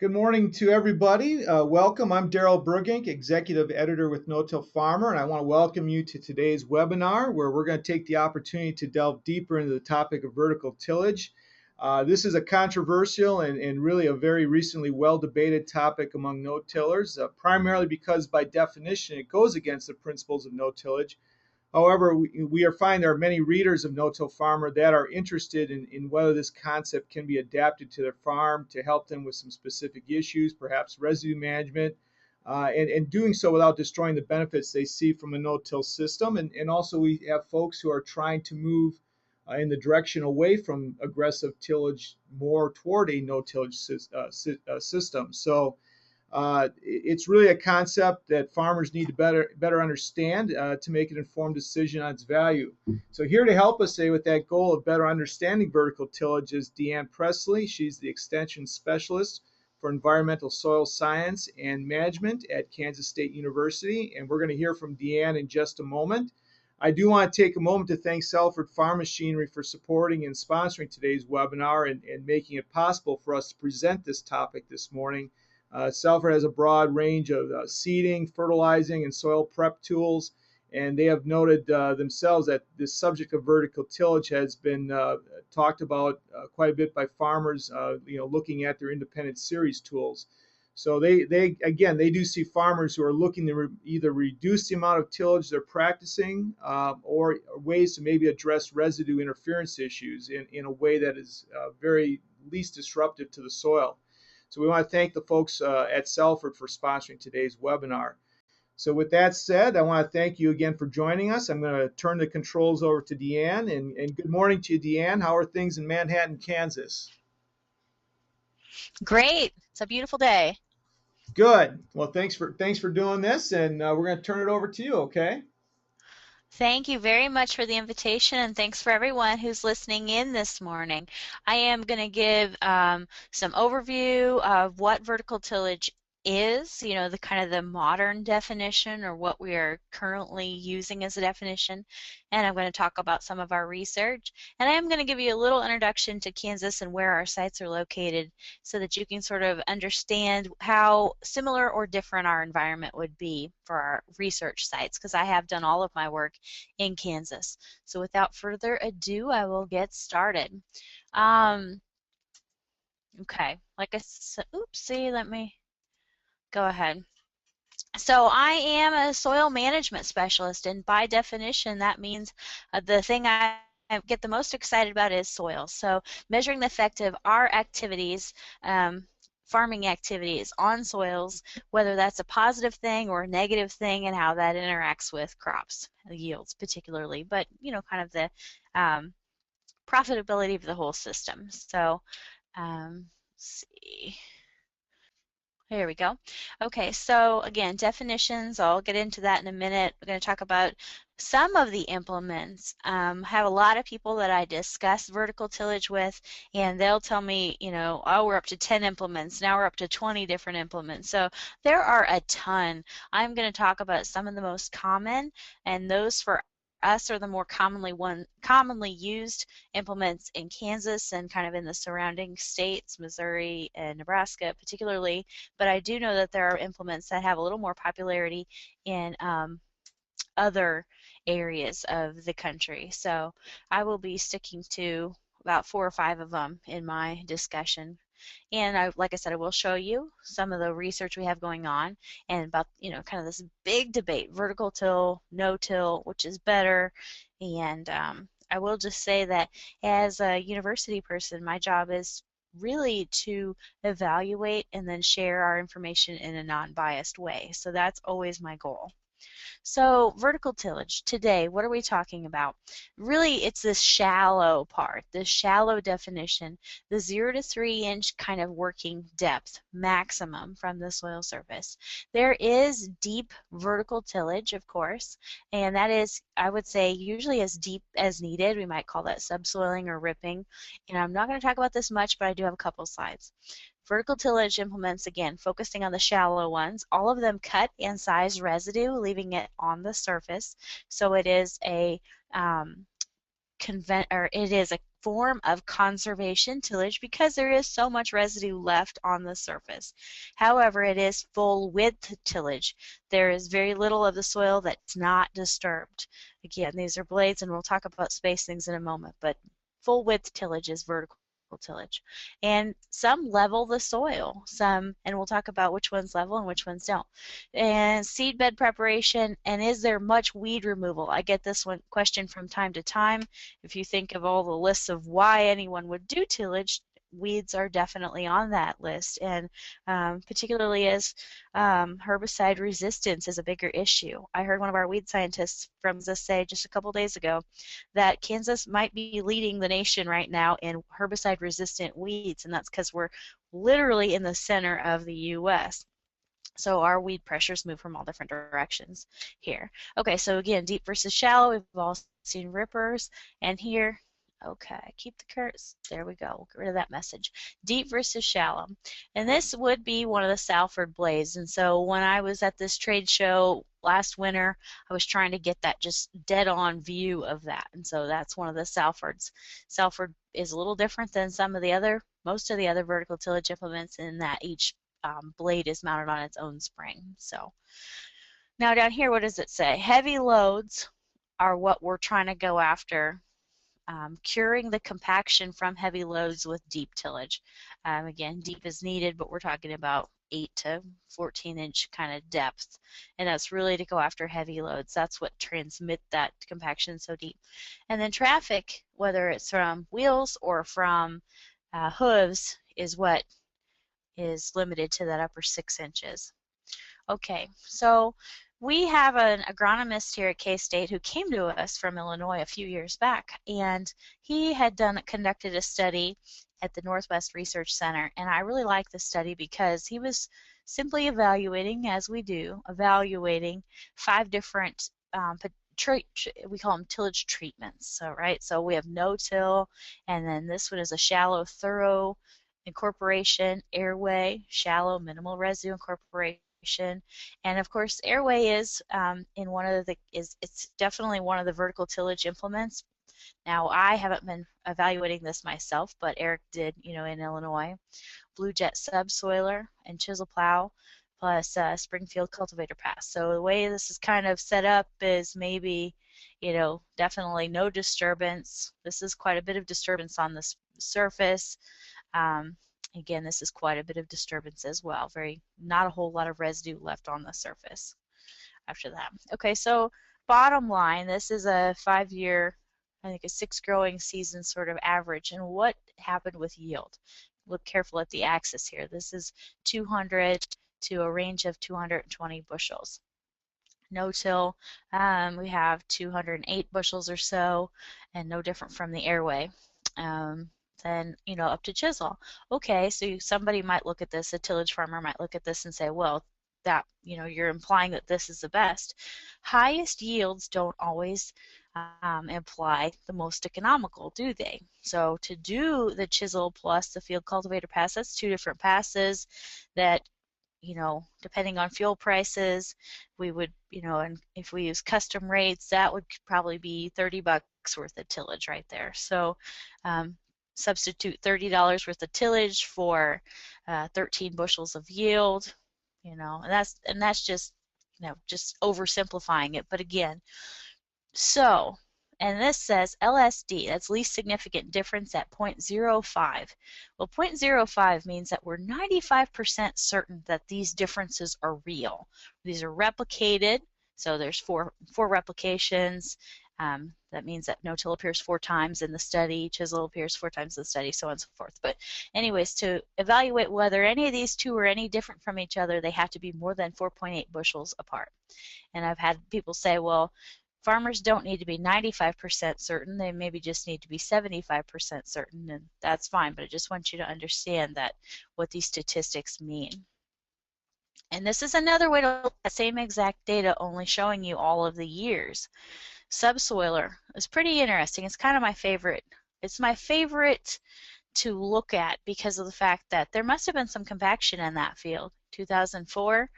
Good morning to everybody. Welcome. I'm Daryl Burgink, Executive Editor with No-Till Farmer, and I want to welcome you to today's webinar where we're going to take the opportunity to delve deeper into the topic of vertical tillage. This is a controversial and really a very recently well-debated topic among no-tillers, primarily because by definition it goes against the principles of no-tillage. However, we are finding there are many readers of No-Till Farmer that are interested in whether this concept can be adapted to their farm to help them with some specific issues, perhaps residue management, and doing so without destroying the benefits they see from a no-till system. And also we have folks who are trying to move in the direction away from aggressive tillage more toward a no-tillage system. So it's really a concept that farmers need to better understand to make an informed decision on its value. So here to help us with that goal of better understanding vertical tillage is Deanne Presley. She's the Extension Specialist for Environmental Soil Science and Management at Kansas State University, and we're going to hear from Deanne in just a moment. I do want to take a moment to thank Salford Farm Machinery for supporting and sponsoring today's webinar and making it possible for us to present this topic this morning. Salford has a broad range of seeding, fertilizing, and soil prep tools, and they have noted themselves that this subject of vertical tillage has been talked about quite a bit by farmers, looking at their independent series tools. So they do see farmers who are looking to either reduce the amount of tillage they're practicing or ways to maybe address residue interference issues in a way that is very least disruptive to the soil. So we want to thank the folks at Salford for sponsoring today's webinar. So with that said, I want to thank you again for joining us. I'm going to turn the controls over to Deanne. And good morning to you, Deanne. How are things in Manhattan, Kansas? Great. It's a beautiful day. Good. Well, thanks for doing this, and we're going to turn it over to you, okay? Thank you very much for the invitation, and thanks for everyone who's listening in this morning. I am going to give some overview of what vertical tillage is, the kind of the modern definition or what we are currently using as a definition, and I'm going to talk about some of our research, and I am going to give you a little introduction to Kansas and where our sites are located so that you can sort of understand how similar or different our environment would be for our research sites, because I have done all of my work in Kansas. So without further ado, I will get started. Okay, like I said, oopsie, let me go ahead. So I am a soil management specialist, and by definition that means the thing I get the most excited about is soil. So measuring the effect of our activities, farming activities on soils, whether that's a positive thing or a negative thing, and how that interacts with crops, yields particularly, but kind of the profitability of the whole system. So let's see. Here we go. Okay, so again, definitions, I'll get into that in a minute. We're going to talk about some of the implements. I have a lot of people that I discuss vertical tillage with, and they'll tell me, oh, we're up to 10 implements. Now we're up to 20 different implements. So there are a ton. I'm going to talk about some of the most common, and those for us are the more commonly used implements in Kansas and kind of in the surrounding states, Missouri and Nebraska particularly, but I do know that there are implements that have a little more popularity in other areas of the country. So I will be sticking to about 4 or 5 of them in my discussion. And like I said, I will show you some of the research we have going on and about, kind of this big debate, vertical till, no-till, which is better. And I will just say that as a university person, my job is really to evaluate and then share our information in a non-biased way. So that's always my goal. So vertical tillage, today, what are we talking about? Really, it's this shallow part, this shallow definition, the 0 to 3 inch kind of working depth maximum from the soil surface. There is deep vertical tillage, of course, and that is, I would say, usually as deep as needed. We might call that subsoiling or ripping. And I'm not going to talk about this much, but I do have a couple slides. Vertical tillage implements, again, focusing on the shallow ones. All of them cut and size residue, leaving it on the surface. So it is a form of conservation tillage because there is so much residue left on the surface. However, it is full width tillage. There is very little of the soil that's not disturbed. Again, these are blades, and we'll talk about spacings in a moment, but full width tillage is vertical tillage. And some level the soil, and we'll talk about which ones level and which ones don't. And seed bed preparation, and is there much weed removal? I get this one question from time to time. If you think of all the lists of why anyone would do tillage, weeds are definitely on that list, and particularly as herbicide resistance is a bigger issue. I heard one of our weed scientists from Kansas say just a couple days ago that Kansas might be leading the nation right now in herbicide resistant weeds, and that's because we're literally in the center of the U.S. So our weed pressures move from all different directions here. Okay, so again, deep versus shallow, we've all seen rippers, and here, okay, keep the curves, there we go, we'll get rid of that message. Deep versus shallow, and this would be one of the Salford blades, and so when I was at this trade show last winter, I was trying to get that just dead-on view of that, and so that's one of the Salfords. Salford is a little different than most of the other vertical tillage implements in that each blade is mounted on its own spring. So now down here, what does it say? Heavy loads are what we're trying to go after, curing the compaction from heavy loads with deep tillage. Again, deep is needed, but we're talking about 8 to 14-inch kind of depth, and that's really to go after heavy loads. That's what transmit that compaction so deep. And then traffic, whether it's from wheels or from hooves, is what is limited to that upper 6 inches. Okay, so we have an agronomist here at K-State who came to us from Illinois a few years back, and he had conducted a study at the Northwest Research Center, and I really like this study because he was simply evaluating, as we do, evaluating 5 different we call them tillage treatments. So so we have no-till, and then this one is a shallow, thorough incorporation, airway, shallow, minimal residue incorporation, and of course airway is it's definitely one of the vertical tillage implements. Now I haven't been evaluating this myself, but Eric did, in Illinois. Blue jet subsoiler and chisel plow plus Springfield cultivator pass. So the way this is kind of set up is maybe, definitely no disturbance. This is quite a bit of disturbance on the surface. Again, this is quite a bit of disturbance as well. Not a whole lot of residue left on the surface after that. Okay, so bottom line, this is a 5-year, I think a 6 growing season sort of average. And what happened with yield? Look careful at the axis here. This is 200 to a range of 220 bushels. No-till, we have 208 bushels or so, and no different from the airway. Then, up to chisel. Okay, so somebody might look at this, a tillage farmer might look at this and say, well, that, you're implying that this is the best. Highest yields don't always imply the most economical, do they? So to do the chisel plus the field cultivator pass, that's 2 different passes that, depending on fuel prices, we would, and if we use custom rates, that would probably be $30 worth of tillage right there. So substitute $30 worth of tillage for 13 bushels of yield, and that's just, just oversimplifying it. But again, and this says LSD, that's least significant difference at 0.05. Well, 0.05 means that we're 95% certain that these differences are real. These are replicated, so there's four replications. That means that no-till appears 4 times in the study, chisel appears 4 times in the study, so on and so forth. But anyways, to evaluate whether any of these 2 are any different from each other, they have to be more than 4.8 bushels apart. And I've had people say, well, farmers don't need to be 95% certain, they maybe just need to be 75% certain, and that's fine, but I just want you to understand that what these statistics mean. And this is another way to look at the same exact data, only showing you all of the years. Subsoiler is pretty interesting. It's kind of my favorite. It's my favorite to look at because of the fact that there must have been some compaction in that field. 2004,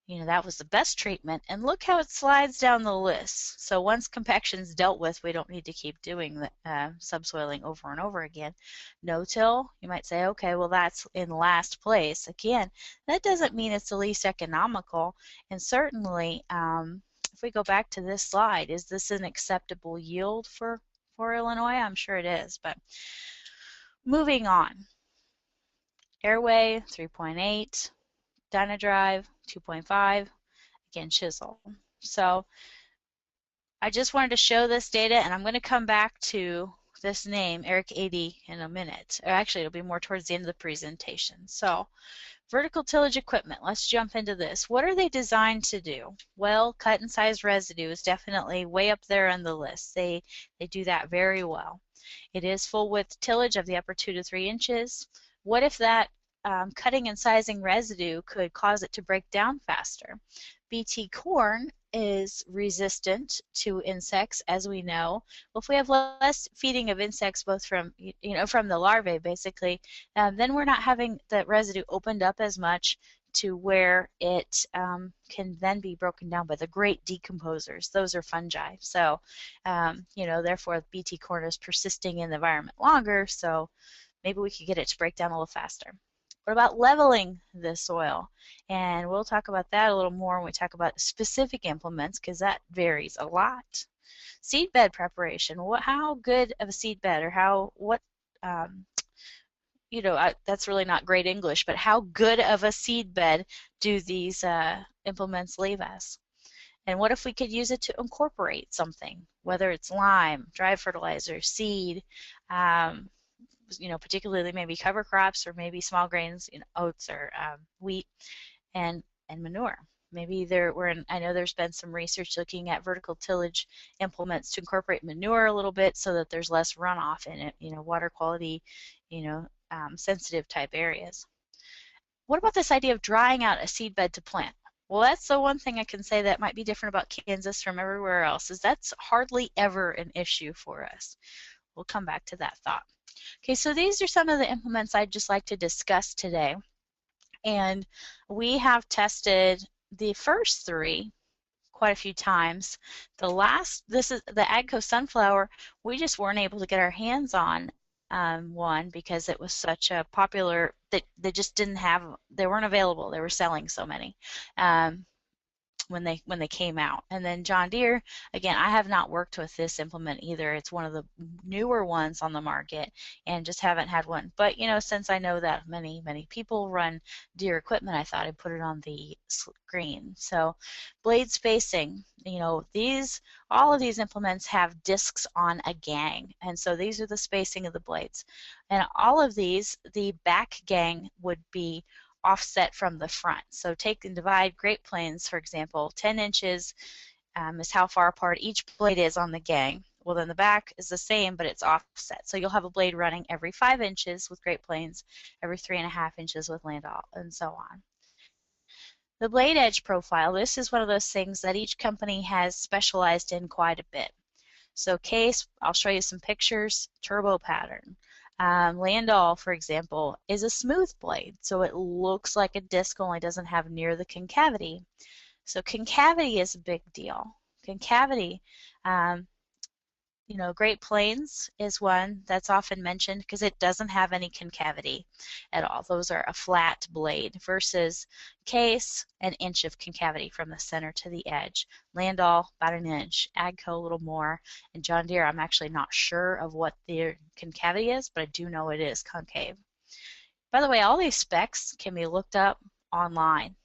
that was the best treatment. And look how it slides down the list. So once compaction's dealt with, we don't need to keep doing the subsoiling over and over again. No-till, you might say, okay, well, that's in last place. Again, that doesn't mean it's the least economical. And certainly, if we go back to this slide, is this an acceptable yield for Illinois? I'm sure it is. But moving on. Airway, 3.8. Dynadrive, 2.5. Again, chisel. So I just wanted to show this data, and I'm going to come back to this name, Eric 80, in a minute. Or actually, it'll be more towards the end of the presentation. So vertical tillage equipment, let's jump into this. What are they designed to do? Well, cut and size residue is definitely way up there on the list. They do that very well. It is full width tillage of the upper 2 to 3 inches. What if that cutting and sizing residue could cause it to break down faster? BT corn is resistant to insects, as we know. Well, if we have less feeding of insects, both from from the larvae, basically, then we're not having the residue opened up as much to where it can then be broken down by the great decomposers. Those are fungi. So, therefore, BT corn is persisting in the environment longer. So maybe we could get it to break down a little faster. What about leveling the soil? And we'll talk about that a little more when we talk about specific implements, because that varies a lot. Seedbed preparation. How good of a seedbed, or that's really not great English, but how good of a seedbed do these implements leave us? And what if we could use it to incorporate something, whether it's lime, dry fertilizer, seed, particularly maybe cover crops or maybe small grains, oats or wheat, and manure. Maybe I know there's been some research looking at vertical tillage implements to incorporate manure a little bit so that there's less runoff in it, water quality, sensitive type areas. What about this idea of drying out a seed bed to plant? Well, that's the one thing I can say that might be different about Kansas from everywhere else, is that's hardly ever an issue for us. We'll come back to that thought. Okay, so these are some of the implements I'd just like to discuss today. And we have tested the first three quite a few times. This is the AGCO Sunflower. We just weren't able to get our hands on one because it was such a popular, they just didn't have, they weren't available. They were selling so many. When they came out. And then John Deere, again, I have not worked with this implement either. It's one of the newer ones on the market and just haven't had one. But since I know that many people run Deere equipment, I thought I'd put it on the screen. So blade spacing, all of these implements have discs on a gang, and so these are the spacing of the blades. And all of these, the back gang would be offset from the front. So take and divide Great Plains, for example, 10 inches is how far apart each blade is on the gang. Well, then the back is the same, but it's offset. So you'll have a blade running every 5 inches with Great Plains, every 3.5 inches with Landau, and so on. The blade edge profile, this is one of those things that each company has specialized in quite a bit. So Case, I'll show you some pictures, turbo pattern. Landau, for example, is a smooth blade, so it looks like a disc, only doesn't have near the concavity. So concavity is a big deal. Concavity, Great Plains is one that's often mentioned because it doesn't have any concavity at all. Those are a flat blade versus Case, an inch of concavity from the center to the edge. Landau, about an inch. AGCO, a little more. And John Deere, I'm actually not sure of what their concavity is, but I do know it is concave. By the way, all these specs can be looked up online.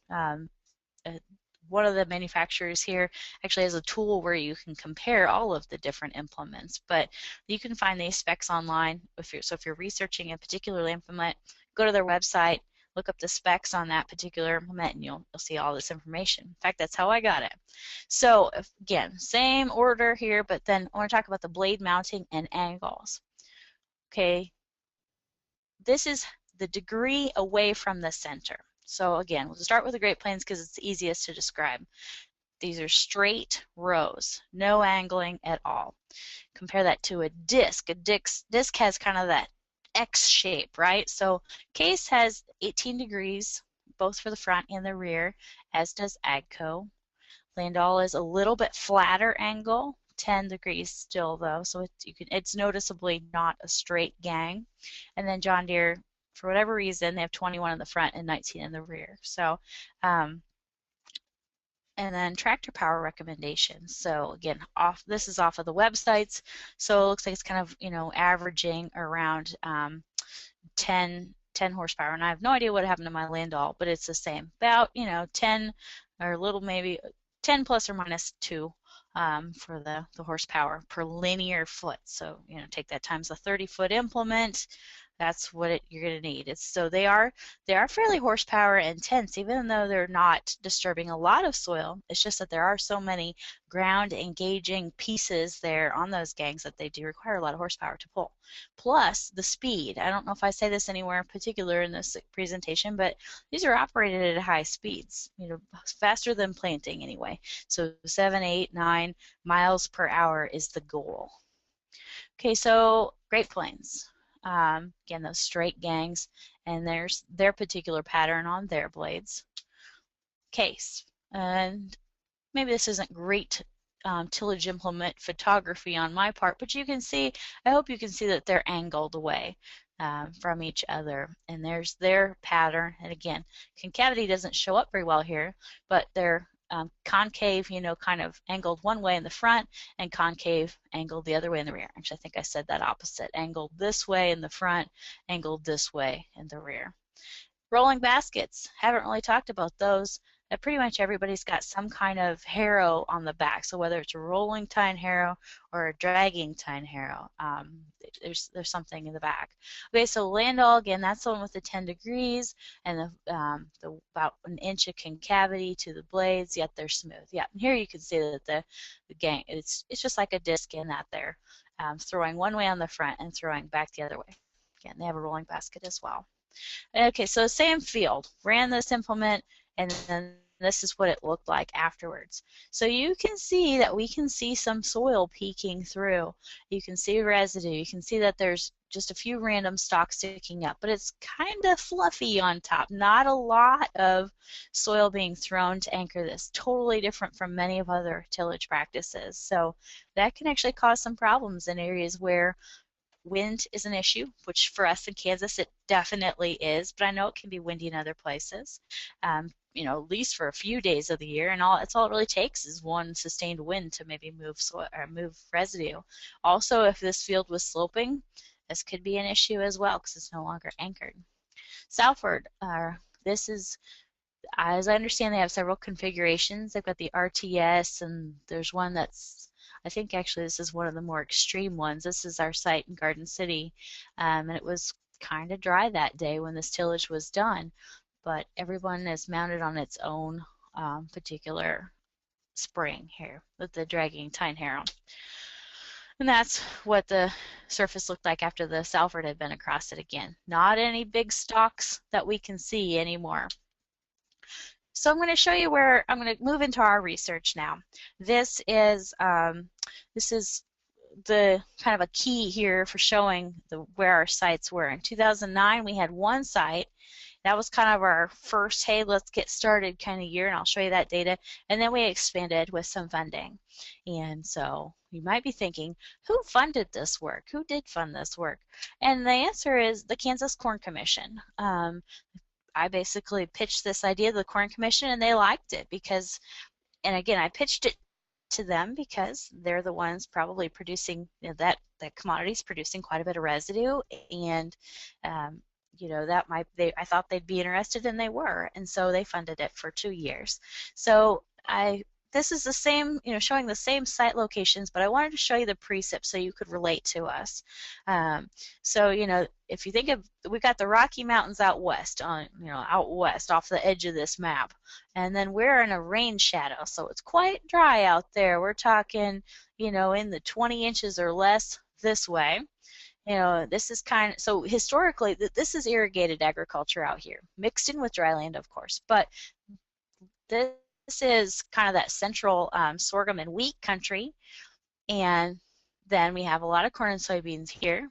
One of the manufacturers here actually has a tool where you can compare all of the different implements, but you can find these specs online. So if you're researching a particular implement, go to their website, look up the specs on that particular implement, and you'll see all this information. In fact, that's how I got it. So again, same order here, but then I want to talk about the blade mounting and angles. Okay, this is the degree away from the center. So again, we'll start with the Great Plains because it's the easiest to describe. These are straight rows, no angling at all. Compare that to a disc. A disc has kind of that X shape, right? So Case has 18 degrees both for the front and the rear, as does AGCO. Landau is a little bit flatter angle, 10 degrees still though, so it's noticeably not a straight gang. And then John Deere, for whatever reason, they have 21 in the front and 19 in the rear. So, and then tractor power recommendations. So again, this is off of the websites. So it looks like it's kind of, averaging around 10 horsepower. And I have no idea what happened to my Landau, but it's the same. About, 10 or a little maybe 10 plus or minus 2 for the horsepower per linear foot. So, take that times the 30-foot implement. That's what you're going to need. So they are fairly horsepower intense, even though they're not disturbing a lot of soil. It's just that there are so many ground engaging pieces there on those gangs that they do require a lot of horsepower to pull. Plus the speed. I don't know if I say this anywhere in particular in this presentation, but these are operated at high speeds, faster than planting anyway. So 7, 8, 9 miles per hour is the goal. Okay, so Great Plains. Again, those straight gangs, and there's their particular pattern on their blades. Case, and maybe this isn't great tillage implement photography on my part, but you can see, I hope you can see that they're angled away from each other, and there's their pattern. And again, concavity doesn't show up very well here, but they're concave, kind of angled one way in the front, and concave angled the other way in the rear. Actually, I think I said that opposite. Angled this way in the front, angled this way in the rear. Rolling baskets. Haven't really talked about those. Pretty much everybody's got some kind of harrow on the back. So whether it's a rolling tine harrow or a dragging tine harrow, there's something in the back. Okay, so Landau, again, that's the one with the 10 degrees and the about an inch of concavity to the blades, yet they're smooth. Yeah, and here you can see that the gang, it's just like a disc in that they're throwing one way on the front and throwing back the other way. Again, they have a rolling basket as well. Okay, so same field, ran this implement, and then this is what it looked like afterwards. So you can see that we can see some soil peeking through. You can see residue. You can see that there's just a few random stalks sticking up, but it's kind of fluffy on top. Not a lot of soil being thrown to anchor this. Totally different from many of other tillage practices. So that can actually cause some problems in areas where wind is an issue, which for us in Kansas it definitely is, but I know it can be windy in other places. At least for a few days of the year, and that's all it really takes is one sustained wind to maybe move soil or move residue. Also, if this field was sloping, this could be an issue as well because it's no longer anchored. Southward, this is, as I understand, they have several configurations. They've got the RTS, and there's one that's, I think actually this is one of the more extreme ones. This is our site in Garden City, and it was kind of dry that day when this tillage was done, but everyone is mounted on its own particular spring here with the dragging tine harrow. And that's what the surface looked like after the Salford had been across it again. Not any big stalks that we can see anymore. So I'm going to show you where I'm going to move into our research now. This is the kind of a key here for showing where our sites were. In 2009, we had one site. That was kind of our first, hey, let's get started kind of year, and I'll show you that data. And then we expanded with some funding. And so you might be thinking, who funded this work? Who did fund this work? And the answer is the Kansas Corn Commission. I basically pitched this idea to the Corn Commission, and they liked it because, and again, I pitched it to them because they're the ones probably producing, that commodity's producing quite a bit of residue, and that I thought they'd be interested, and they were, and so they funded it for 2 years. So this is the same, showing the same site locations, but I wanted to show you the precip so you could relate to us. So, if you think of, we've got the Rocky Mountains out west, out west off the edge of this map, and then we're in a rain shadow, so it's quite dry out there. We're talking, in the 20 inches or less this way. This is so historically, this is irrigated agriculture out here, mixed in with dry land, of course, but this is kind of that central sorghum and wheat country, and then we have a lot of corn and soybeans here.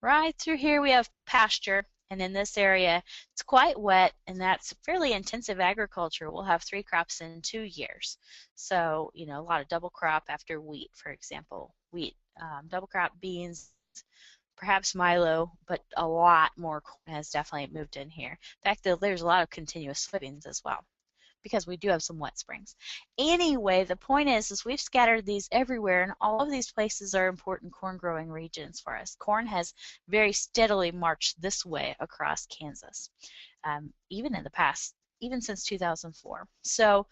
Right through here we have pasture, And in this area, it's quite wet, and that's fairly intensive agriculture. We'll have 3 crops in 2 years. So, you know, a lot of double crop after wheat, for example. Wheat, double crop beans, perhaps milo, but a lot more corn has definitely moved in here. In fact, there's a lot of continuous soybeans as well, because we do have some wet springs. Anyway, the point is we've scattered these everywhere, and all of these places are important corn growing regions for us. Corn has very steadily marched this way across Kansas, even in the past, even since 2004. So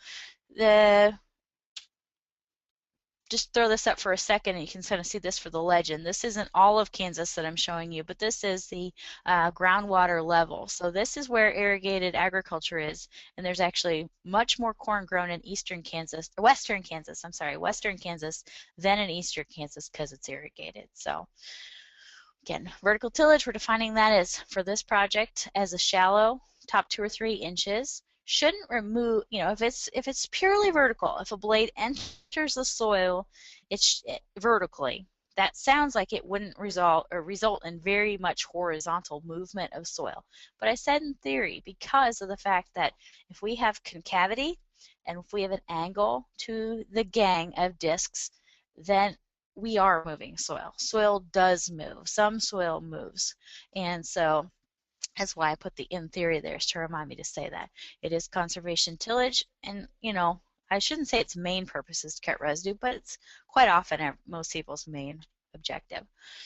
just throw this up for a second and you can kind of see this for the legend. This isn't all of Kansas that I'm showing you, but this is the groundwater level. So this is where irrigated agriculture is, and there's actually much more corn grown in eastern Kansas, or western Kansas, I'm sorry, western Kansas than in eastern Kansas because it's irrigated. So again, vertical tillage, we're defining that as, for this project, as a shallow, top 2 or 3 inches. Shouldn't remove, you know, if it's purely vertical, if a blade enters the soil vertically, that sounds like it wouldn't result in very much horizontal movement of soil. But I said in theory, because of the fact that if we have concavity and if we have an angle to the gang of discs, then we are moving soil. Soil does move. Some soil moves. And so that's why I put the in theory there, is to remind me to say that. It is conservation tillage, and, you know, I shouldn't say its main purpose is to cut residue, but it's quite often most people's main objective.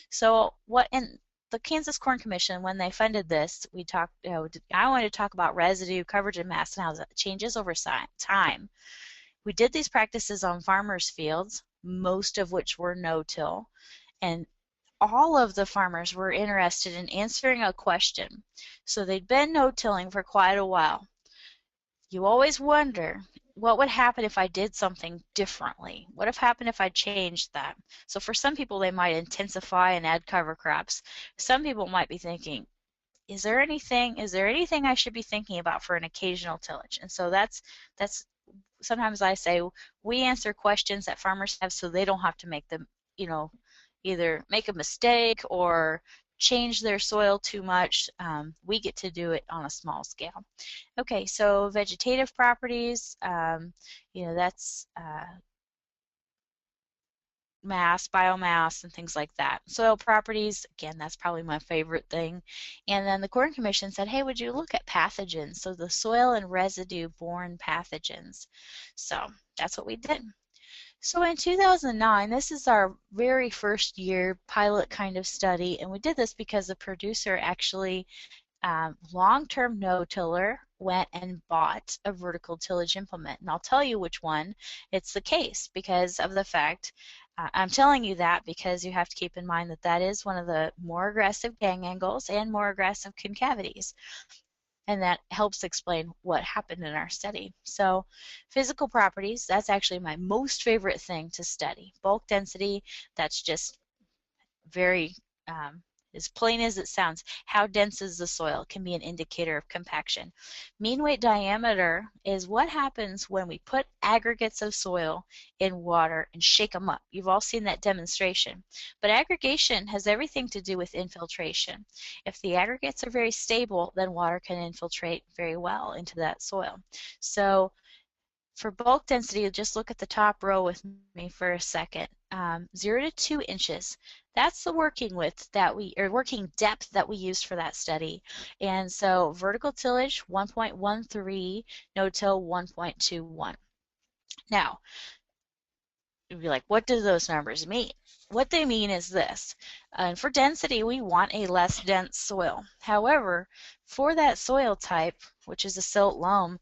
So in the Kansas Corn Commission, when they funded this, we talked, I wanted to talk about residue, coverage, and mass, and how it changes over time. We did these practices on farmers' fields, most of which were no-till, and all of the farmers were interested in answering a question. So they'd been no-tilling for quite a while. You always wonder, what would happen if I did something differently? What would happen if I changed that? So for some people, they might intensify and add cover crops. Some people might be thinking, is there anything I should be thinking about for an occasional tillage? And so that's sometimes I say we answer questions that farmers have so they don't have to make them, you know, either make a mistake or change their soil too much. We get to do it on a small scale. Okay, so vegetative properties, you know, that's mass, biomass, and things like that. Soil properties, again, that's probably my favorite thing. And then the Corn Commission said, hey, would you look at pathogens? So the soil and residue-borne pathogens. So that's what we did. So in 2009, this is our very first year pilot kind of study, and we did this because the producer actually, long-term no-tiller, went and bought a vertical tillage implement. And I'll tell you which one it's the case because of the fact, I'm telling you that because you have to keep in mind that that is one of the more aggressive gang angles and more aggressive concavities. And that helps explain what happened in our study. So physical properties, that's actually my most favorite thing to study. Bulk density, that's just very, as plain as it sounds. How dense is the soil can be an indicator of compaction. Mean weight diameter is what happens when we put aggregates of soil in water and shake them up. You've all seen that demonstration. But aggregation has everything to do with infiltration. If the aggregates are very stable, then water can infiltrate very well into that soil. So for bulk density, just look at the top row with me for a second. 0 to 2 inches. That's the working width that working depth that we used for that study. And so vertical tillage 1.13, no-till 1.21. Now, you'd be like, what do those numbers mean? What they mean is this. For density, we want a less dense soil. However, for that soil type, which is a silt loam,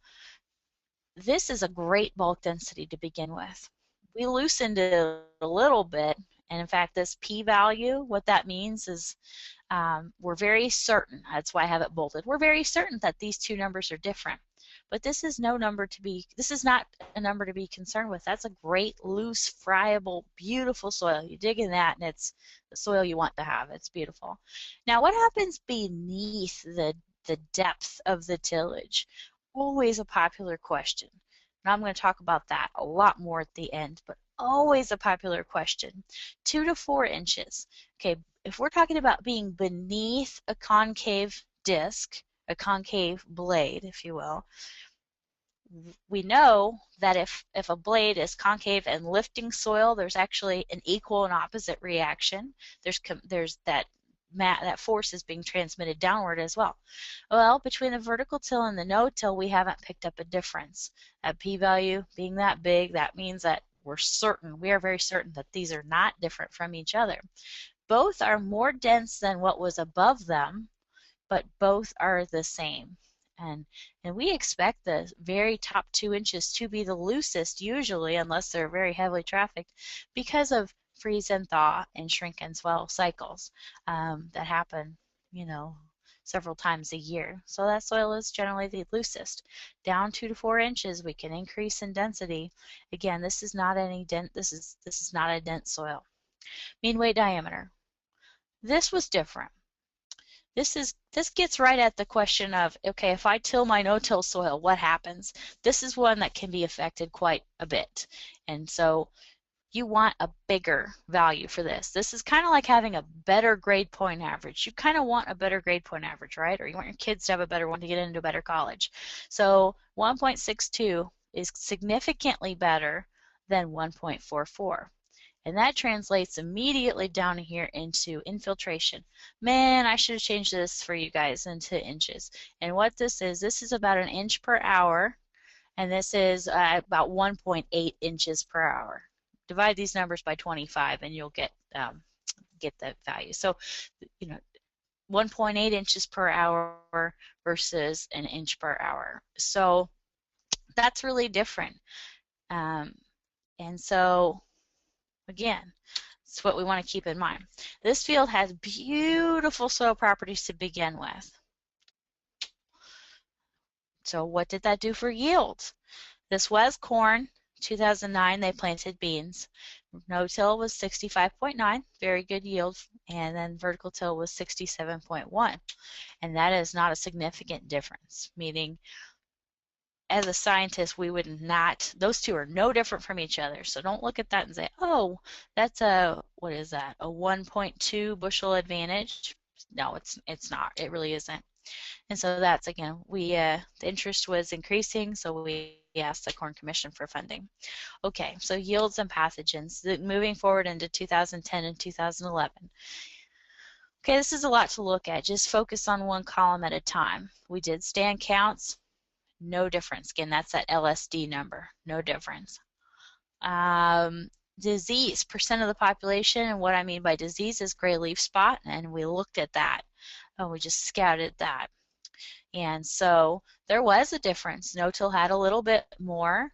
this is a great bulk density to begin with. We loosened it a little bit, and in fact, this p-value, what that means is we're very certain, that's why I have it bolded, we're very certain that these two numbers are different. But this is not a number to be concerned with. That's a great, loose, friable, beautiful soil. You dig in that, and it's the soil you want to have. It's beautiful. Now, what happens beneath the depth of the tillage? Always a popular question. And I'm going to talk about that a lot more at the end, but always a popular question. 2 to 4 inches. Okay, if we're talking about being beneath a concave disc, a concave blade, if you will, we know that if a blade is concave and lifting soil, there's actually an equal and opposite reaction. There's that force is being transmitted downward as well. Well, between the vertical till and the no-till, we haven't picked up a difference. That p-value being that big, that means that we are very certain that these are not different from each other. Both are more dense than what was above them, but both are the same. And we expect the very top 2 inches to be the loosest usually, unless they're very heavily trafficked, because of freeze and thaw and shrink and swell cycles that happen, several times a year. So that soil is generally the loosest. Down 2 to 4 inches, we can increase in density. Again, this is not any dent. This is not a dense soil. Mean weight diameter. This was different. This gets right at the question of, okay, if I till my no-till soil, what happens? This is one that can be affected quite a bit. And so you want a bigger value for this. This is kind of like having a better grade point average. You kind of want a better grade point average, right? Or you want your kids to have a better one to get into a better college. So 1.62 is significantly better than 1.44. And that translates immediately down here into infiltration. Man, I should have changed this for you guys into inches. And what this is about 1 inch per hour, and this is about 1.8 inches per hour. Divide these numbers by 25 and you'll get the value. So, 1.8 inches per hour versus 1 inch per hour. So that's really different. And so, again, it's what we want to keep in mind. This field has beautiful soil properties to begin with. So what did that do for yields? This was corn. 2009 they planted beans. No-till was 65.9, very good yield, and then vertical till was 67.1. And that is not a significant difference, meaning as a scientist, we would not, those two are no different from each other. So don't look at that and say, oh, that's what is that, a 1.2 bushel advantage? No, it's not. It really isn't. And so that's, again, the interest was increasing, so we asked the Corn Commission for funding. Okay, so yields and pathogens, moving forward into 2010 and 2011. Okay, this is a lot to look at. Just focus on one column at a time. We did stand counts. No difference. Again, that's that LSD number. No difference. Disease, percent of the population, and what I mean by disease is gray leaf spot, and we looked at that. And we just scouted that. And so there was a difference. No-till had a little bit more,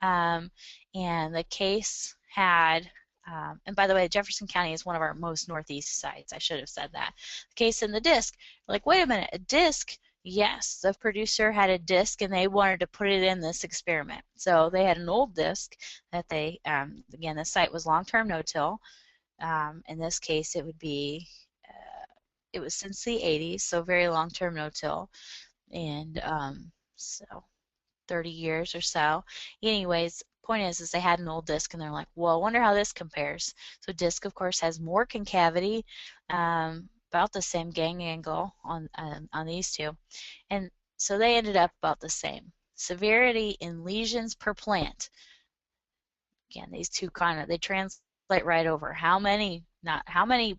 and the case had, and by the way, Jefferson County is one of our most northeast sites. I should have said that. The case in the disc, like, wait a minute, a disc? Yes, the producer had a disc and they wanted to put it in this experiment. So they had an old disc that they, again, the site was long-term no-till. In this case, it would be, it was since the 80s, so very long-term no-till. And so 30 years or so. Anyways, point is they had an old disc and they're like, well, I wonder how this compares. So disc, of course, has more concavity, about the same gang angle on these two, and so they ended up about the same. Severity in lesions per plant. Again, these two they translate right over. How many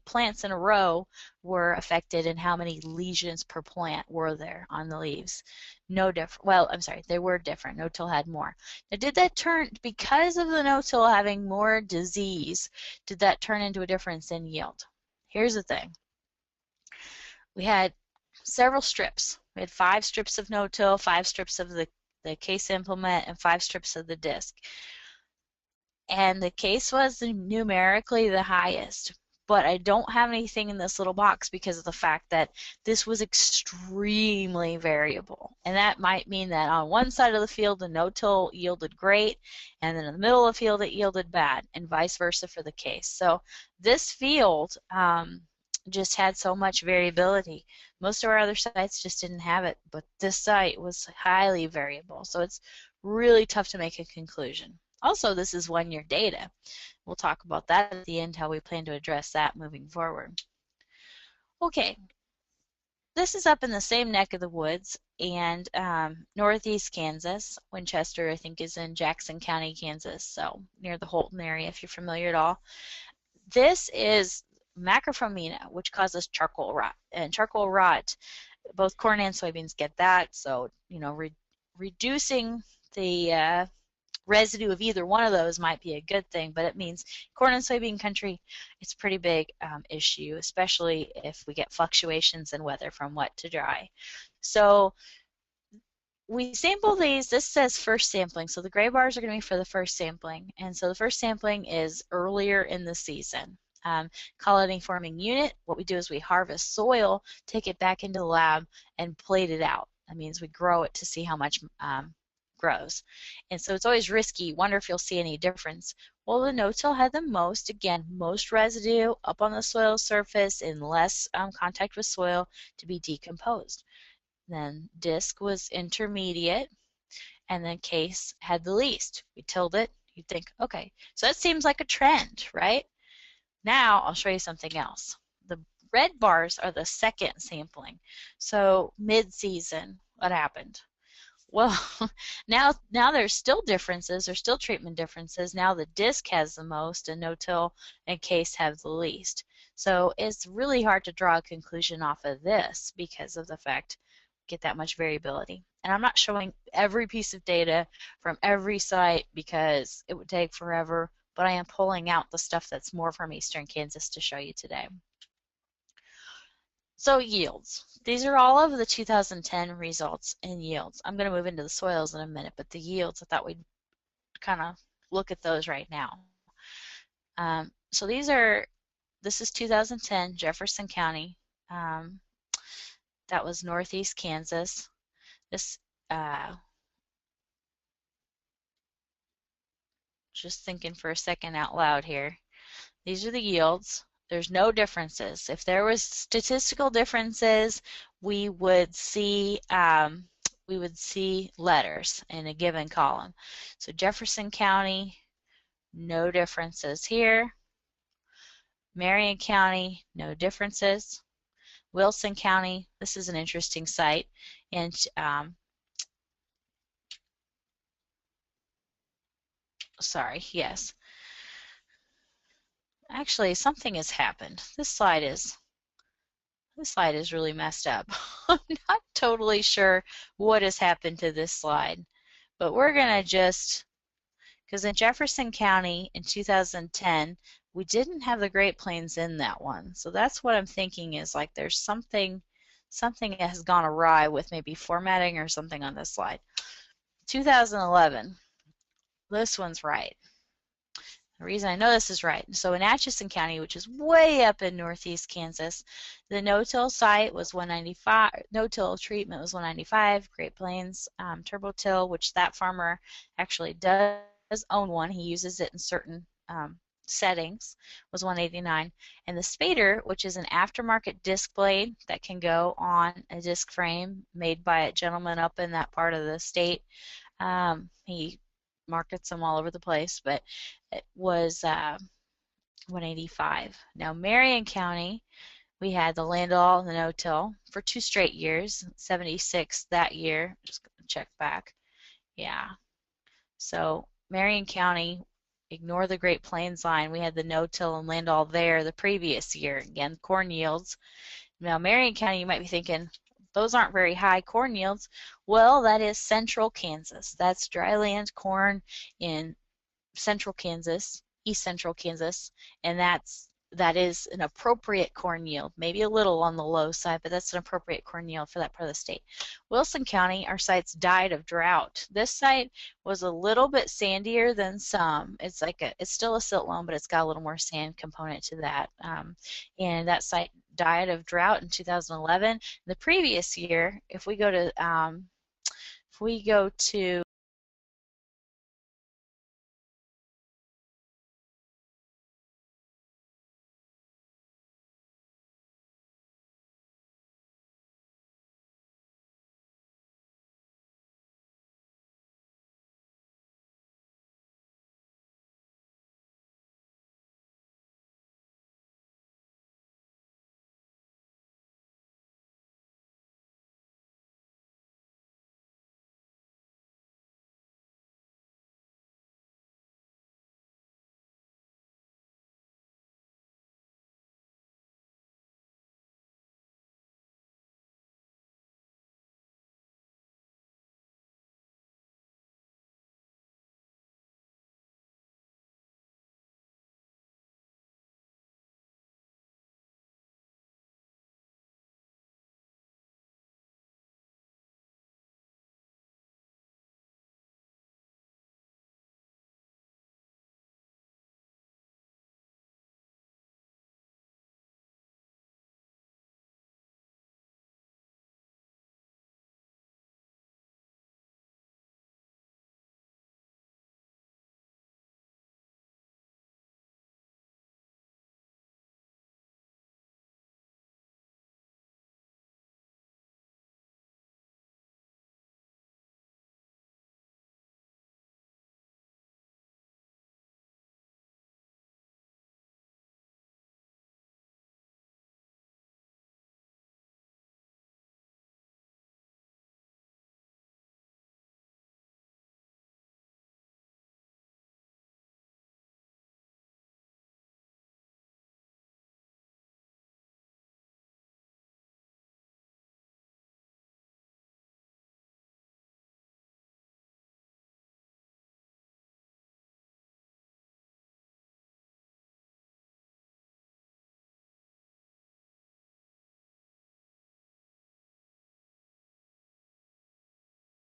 plants in a row were affected and how many lesions per plant were there on the leaves? No different. Well, I'm sorry, they were different. No-till had more. Now, did that turn, because of the no-till having more disease, did that turn into a difference in yield? Here's the thing. We had several strips. We had 5 strips of no-till, 5 strips of the case implement, and 5 strips of the disc. And the case was numerically the highest. But I don't have anything in this little box because of the fact that this was extremely variable. And that might mean that on one side of the field the no-till yielded great, and then in the middle of the field it yielded bad, and vice versa for the case. So this field just had so much variability. Most of our other sites just didn't have it, but this site was highly variable. So it's really tough to make a conclusion. Also, this is 1-year data. We'll talk about that at the end, how we plan to address that moving forward. Okay, this is up in the same neck of the woods, and northeast Kansas. Winchester, I think, is in Jackson County, Kansas, so near the Holton area, if you're familiar at all. This is macrophomina, which causes charcoal rot. And charcoal rot, both corn and soybeans get that, so, you know, reducing the residue of either one of those might be a good thing, but it means corn and soybean country, it's a pretty big issue, especially if we get fluctuations in weather from wet to dry. So we sample these. This says first sampling, so the gray bars are going to be for the first sampling, and so the first sampling is earlier in the season. Colony forming unit, what we do is we harvest soil, take it back into the lab, and plate it out. That means we grow it to see how much grows. And so it's always risky. Wonder if you'll see any difference. Well, the no-till had the most, again, most residue up on the soil surface in less contact with soil to be decomposed. Then disc was intermediate, and then case had the least. We tilled it. You'd think, okay, so that seems like a trend, right? Now I'll show you something else. The red bars are the second sampling. So mid-season, what happened? Well, now there's still differences. There's still treatment differences. Now the disc has the most, and no-till and case have the least. So it's really hard to draw a conclusion off of this because of the fact get that much variability. And I'm not showing every piece of data from every site because it would take forever, but I am pulling out the stuff that's more from eastern Kansas to show you today. So yields. These are all of the 2010 results in yields. I'm going to move into the soils in a minute, but the yields, I thought we'd kind of look at those right now. So this is 2010, Jefferson County. That was northeast Kansas. This, just thinking for a second out loud here. These are the yields. There's no differences. If there was statistical differences, we would see letters in a given column. So Jefferson County, no differences here. Marion County, no differences. Wilson County, this is an interesting site, and sorry, yes. Actually, something has happened. This slide is really messed up. I'm not totally sure what has happened to this slide, but we're gonna just, because in Jefferson County in 2010, we didn't have the Great Plains in that one. So that's what I'm thinking is like there's something that has gone awry with maybe formatting or something on this slide. 2011, this one's right. The reason I know this is right, so in Atchison County, which is way up in northeast Kansas, the no-till site was 195, no-till treatment was 195, Great Plains turbo-till, which that farmer actually does own one. He uses it in certain settings, was 189. And the Spader, which is an aftermarket disc blade that can go on a disc frame made by a gentleman up in that part of the state, he markets them all over the place, but it was 185. Now Marion County, we had the Landall and the no-till for 2 straight years, 76 that year. Just gonna check back. Yeah. So Marion County, ignore the Great Plains line. We had the no-till and Landall there the previous year. Again, corn yields. Now Marion County, you might be thinking, those aren't very high corn yields. Well, that is central Kansas. That's dryland corn in central Kansas, east central Kansas, and that is an appropriate corn yield. Maybe a little on the low side, but that's an appropriate corn yield for that part of the state. Wilson County, our sites died of drought. This site was a little bit sandier than some. It's still a silt loam, but it's got a little more sand component to that. And that site died of drought in 2011. The previous year, if we go to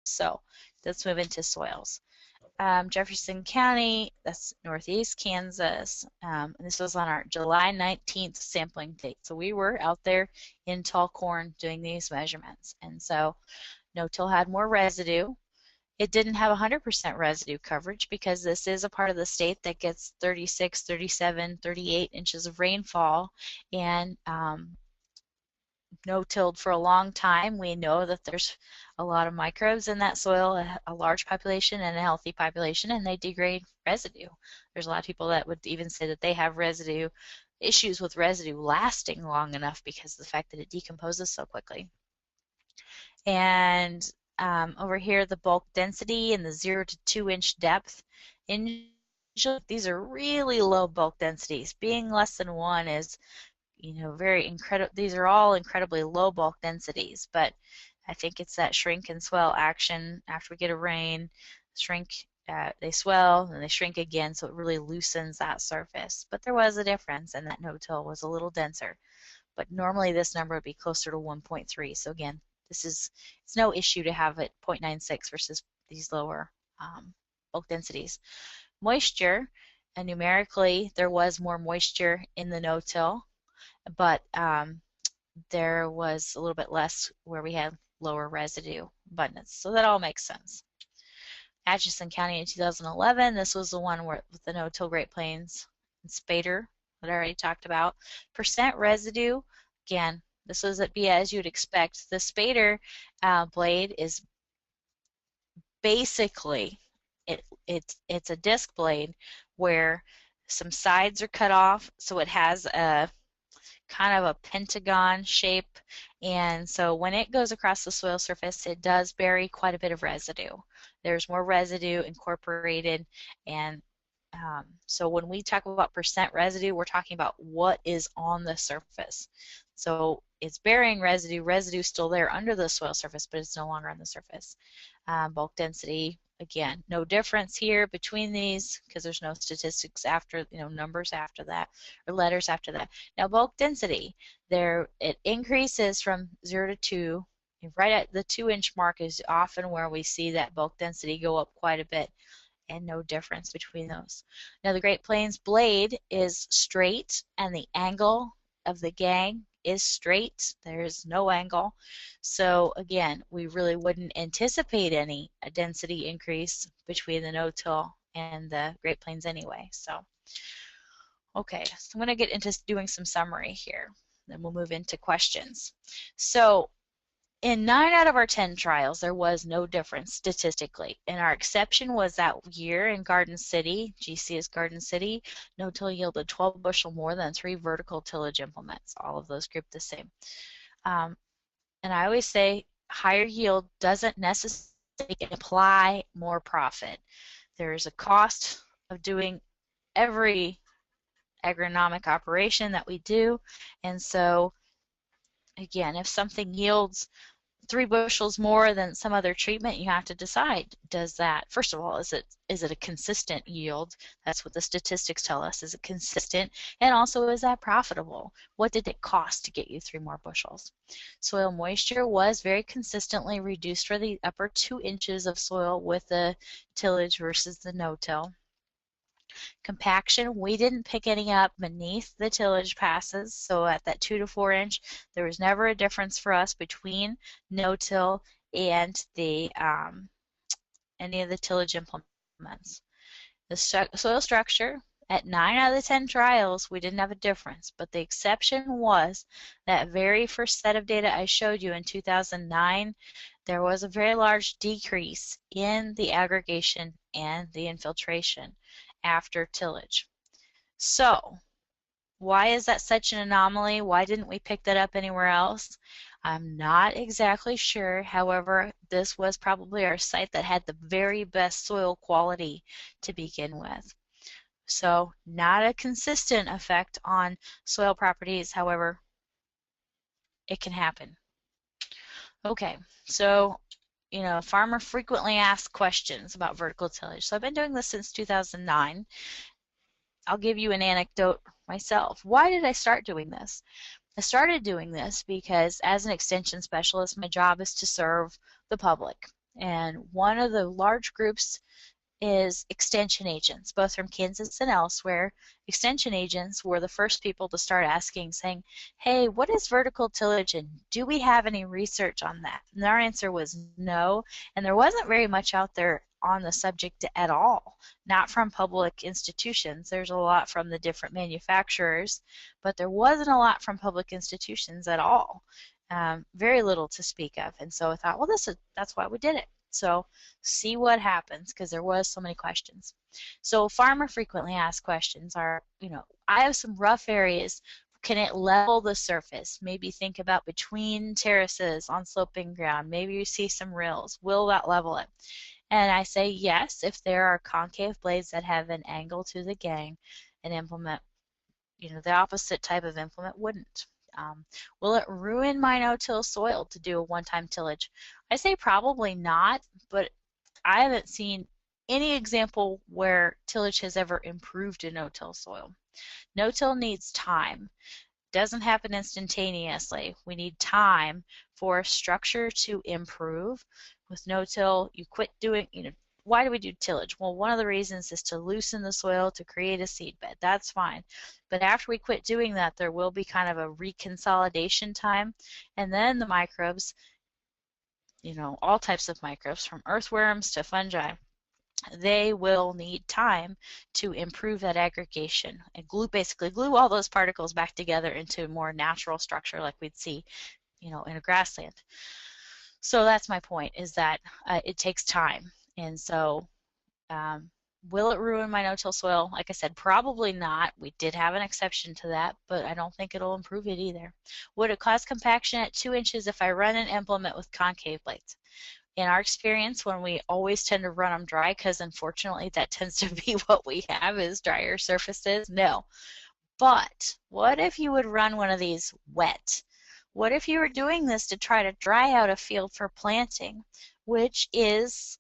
So let's move into soils. Jefferson County, that's northeast Kansas. And this was on our July 19th sampling date. So we were out there in tall corn doing these measurements. And so no-till had more residue. It didn't have 100% residue coverage because this is a part of the state that gets 36, 37, 38 inches of rainfall. And no-tilled for a long time, we know that there's a lot of microbes in that soil, a large population and a healthy population, and they degrade residue. There's a lot of people that would even say that they have residue issues with residue lasting long enough because of the fact that it decomposes so quickly. And over here, the bulk density and the 0 to 2 inch depth. These are really low bulk densities. Being less than 1 is, you know, very incredible. These are all incredibly low bulk densities, but I think it's that shrink and swell action after we get a rain. Shrink, they swell and they shrink again, so it really loosens that surface. But there was a difference, and that no-till was a little denser. But normally this number would be closer to 1.3. So again, it's no issue to have it 0.96 versus these lower bulk densities. Moisture, and numerically there was more moisture in the no-till, but there was a little bit less where we had lower residue abundance. So that all makes sense. Atchison County in 2011, this was the one where with the no-till Great Plains and Spader that I already talked about. Percent residue, again, this was at be as you'd expect. The Spader blade is basically, it's a disc blade where some sides are cut off, so it has a kind of a pentagon shape, and so when it goes across the soil surface, it does bury quite a bit of residue. There's more residue incorporated, and so when we talk about percent residue, we're talking about what is on the surface. So it's burying residue, residue still there under the soil surface, but it's no longer on the surface. Bulk density, again, no difference here between these because there's no statistics after, you know, numbers after that or letters after that. Now bulk density, it increases from 0 to 2. Right at the 2 inch mark is often where we see that bulk density go up quite a bit, and no difference between those. Now the Great Plains blade is straight and the angle of the gang is straight. There's no angle. So again, we really wouldn't anticipate any density increase between the no-till and the Great Plains anyway. So, okay, so I'm going to get into doing some summary here. Then we'll move into questions. So in 9 out of our 10 trials, there was no difference statistically, and our exception was that year in Garden City. GC is Garden City. No-till yielded 12 bushel more than 3 vertical tillage implements. All of those grouped the same. And I always say higher yield doesn't necessarily imply more profit. There is a cost of doing every agronomic operation that we do, and so again, if something yields 3 bushels more than some other treatment, you have to decide, does that, first of all, is it a consistent yield? That's what the statistics tell us. Is it consistent? And also, is that profitable? What did it cost to get you 3 more bushels? Soil moisture was very consistently reduced for the upper 2 inches of soil with the tillage versus the no-till. Compaction, we didn't pick any up beneath the tillage passes, so at that 2 to 4 inch, there was never a difference for us between no-till and the any of the tillage implements. The soil structure, at 9 out of the 10 trials, we didn't have a difference, but the exception was that very first set of data I showed you in 2009, there was a very large decrease in the aggregation and the infiltration after tillage. So why is that such an anomaly? Why didn't we pick that up anywhere else? I'm not exactly sure. However, this was probably our site that had the very best soil quality to begin with. So not a consistent effect on soil properties. However, it can happen. Okay, so you know, a farmer frequently asks questions about vertical tillage. So I've been doing this since 2009. I'll give you an anecdote myself. Why did I start doing this? I started doing this because as an extension specialist, my job is to serve the public. And one of the large groups is extension agents, both from Kansas and elsewhere. Extension agents were the first people to start asking, saying, hey, what is vertical tillage and do we have any research on that? And our answer was no, and there wasn't very much out there on the subject at all, not from public institutions. There's a lot from the different manufacturers, but there wasn't a lot from public institutions at all. Very little to speak of. And so I thought, well, that's why we did it. So see what happens, because there was so many questions. So farmer frequently asked questions are, I have some rough areas. Can it level the surface? Maybe think about between terraces on sloping ground. Maybe you see some rills. Will that level it? And I say yes, if there are concave blades that have an angle to the gang, an implement, the opposite type of implement wouldn't. Will it ruin my no-till soil to do a one-time tillage? I say probably not, but I haven't seen any example where tillage has ever improved a no-till soil. No-till needs time. Doesn't happen instantaneously. We need time for structure to improve. With no-till, you quit doing, why do we do tillage? Well, one of the reasons is to loosen the soil to create a seed bed. That's fine. But after we quit doing that, there will be kind of a reconsolidation time, and then the microbes, all types of microbes, from earthworms to fungi, they will need time to improve that aggregation and basically glue all those particles back together into a more natural structure like we'd see, in a grassland. So that's my point, is that it takes time. And so will it ruin my no-till soil? Like I said, probably not. We did have an exception to that, but I don't think it'll improve it either. Would it cause compaction at 2 inches if I run an implement with concave blades? In our experience, when we always tend to run them dry, because unfortunately that tends to be what we have, is drier surfaces, no. But what if you would run one of these wet? What if you were doing this to try to dry out a field for planting, which is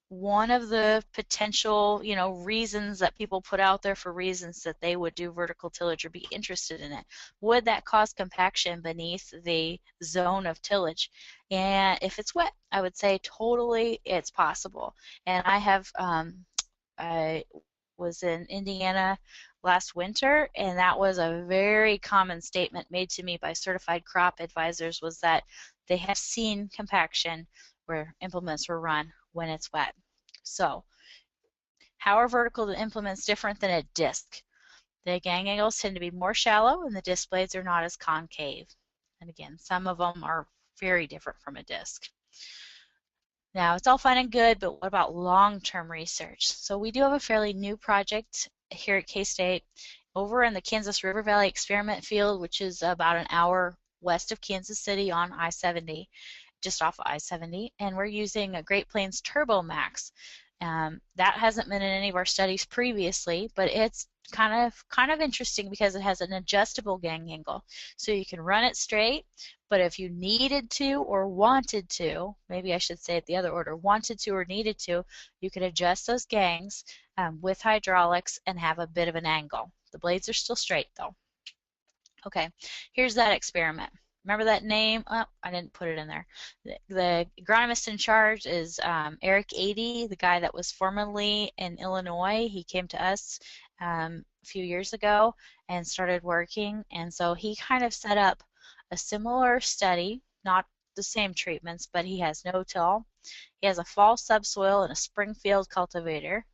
one of the potential, reasons that people put out there for reasons that they would do vertical tillage or be interested in it. Would that cause compaction beneath the zone of tillage? And if it's wet, I would say totally it's possible. And I was in Indiana last winter, and that was a very common statement made to me by certified crop advisors, was that they have seen compaction where implements were run when it's wet. So, how are vertical implements different than a disc? The gang angles tend to be more shallow and the disc blades are not as concave. And again, some of them are very different from a disc. Now, it's all fine and good, but what about long-term research? So we do have a fairly new project here at K-State over in the Kansas River Valley Experiment Field, which is about an hour west of Kansas City on I-70. Just off of I-70, and we're using a Great Plains Turbo Max. That hasn't been in any of our studies previously, but it's kind of interesting because it has an adjustable gang angle. So you can run it straight, but if you needed to or wanted to, maybe I should say it the other order, wanted to or needed to, you could adjust those gangs with hydraulics and have a bit of an angle. The blades are still straight though. Okay, here's that experiment. Remember that name? Oh, I didn't put it in there. The agronomist in charge is Eric Adey, the guy that was formerly in Illinois. He came to us a few years ago and started working, and so he kind of set up a similar study, not the same treatments, but he has no-till. He has a fall subsoil and a Springfield cultivator,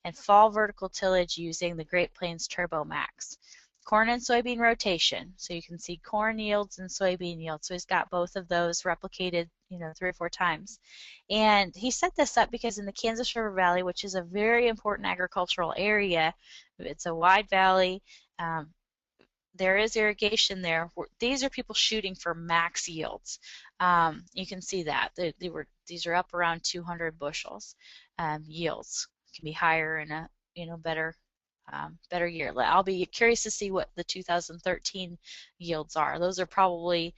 and fall vertical tillage using the Great Plains Turbo Max. Corn and soybean rotation, so you can see corn yields and soybean yields. So he's got both of those replicated, 3 or 4 times. And he set this up because in the Kansas River Valley, which is a very important agricultural area, it's a wide valley, there is irrigation there. These are people shooting for max yields. You can see that. These are up around 200 bushels. Yields can be higher in a better year. I'll be curious to see what the 2013 yields are. Those are probably,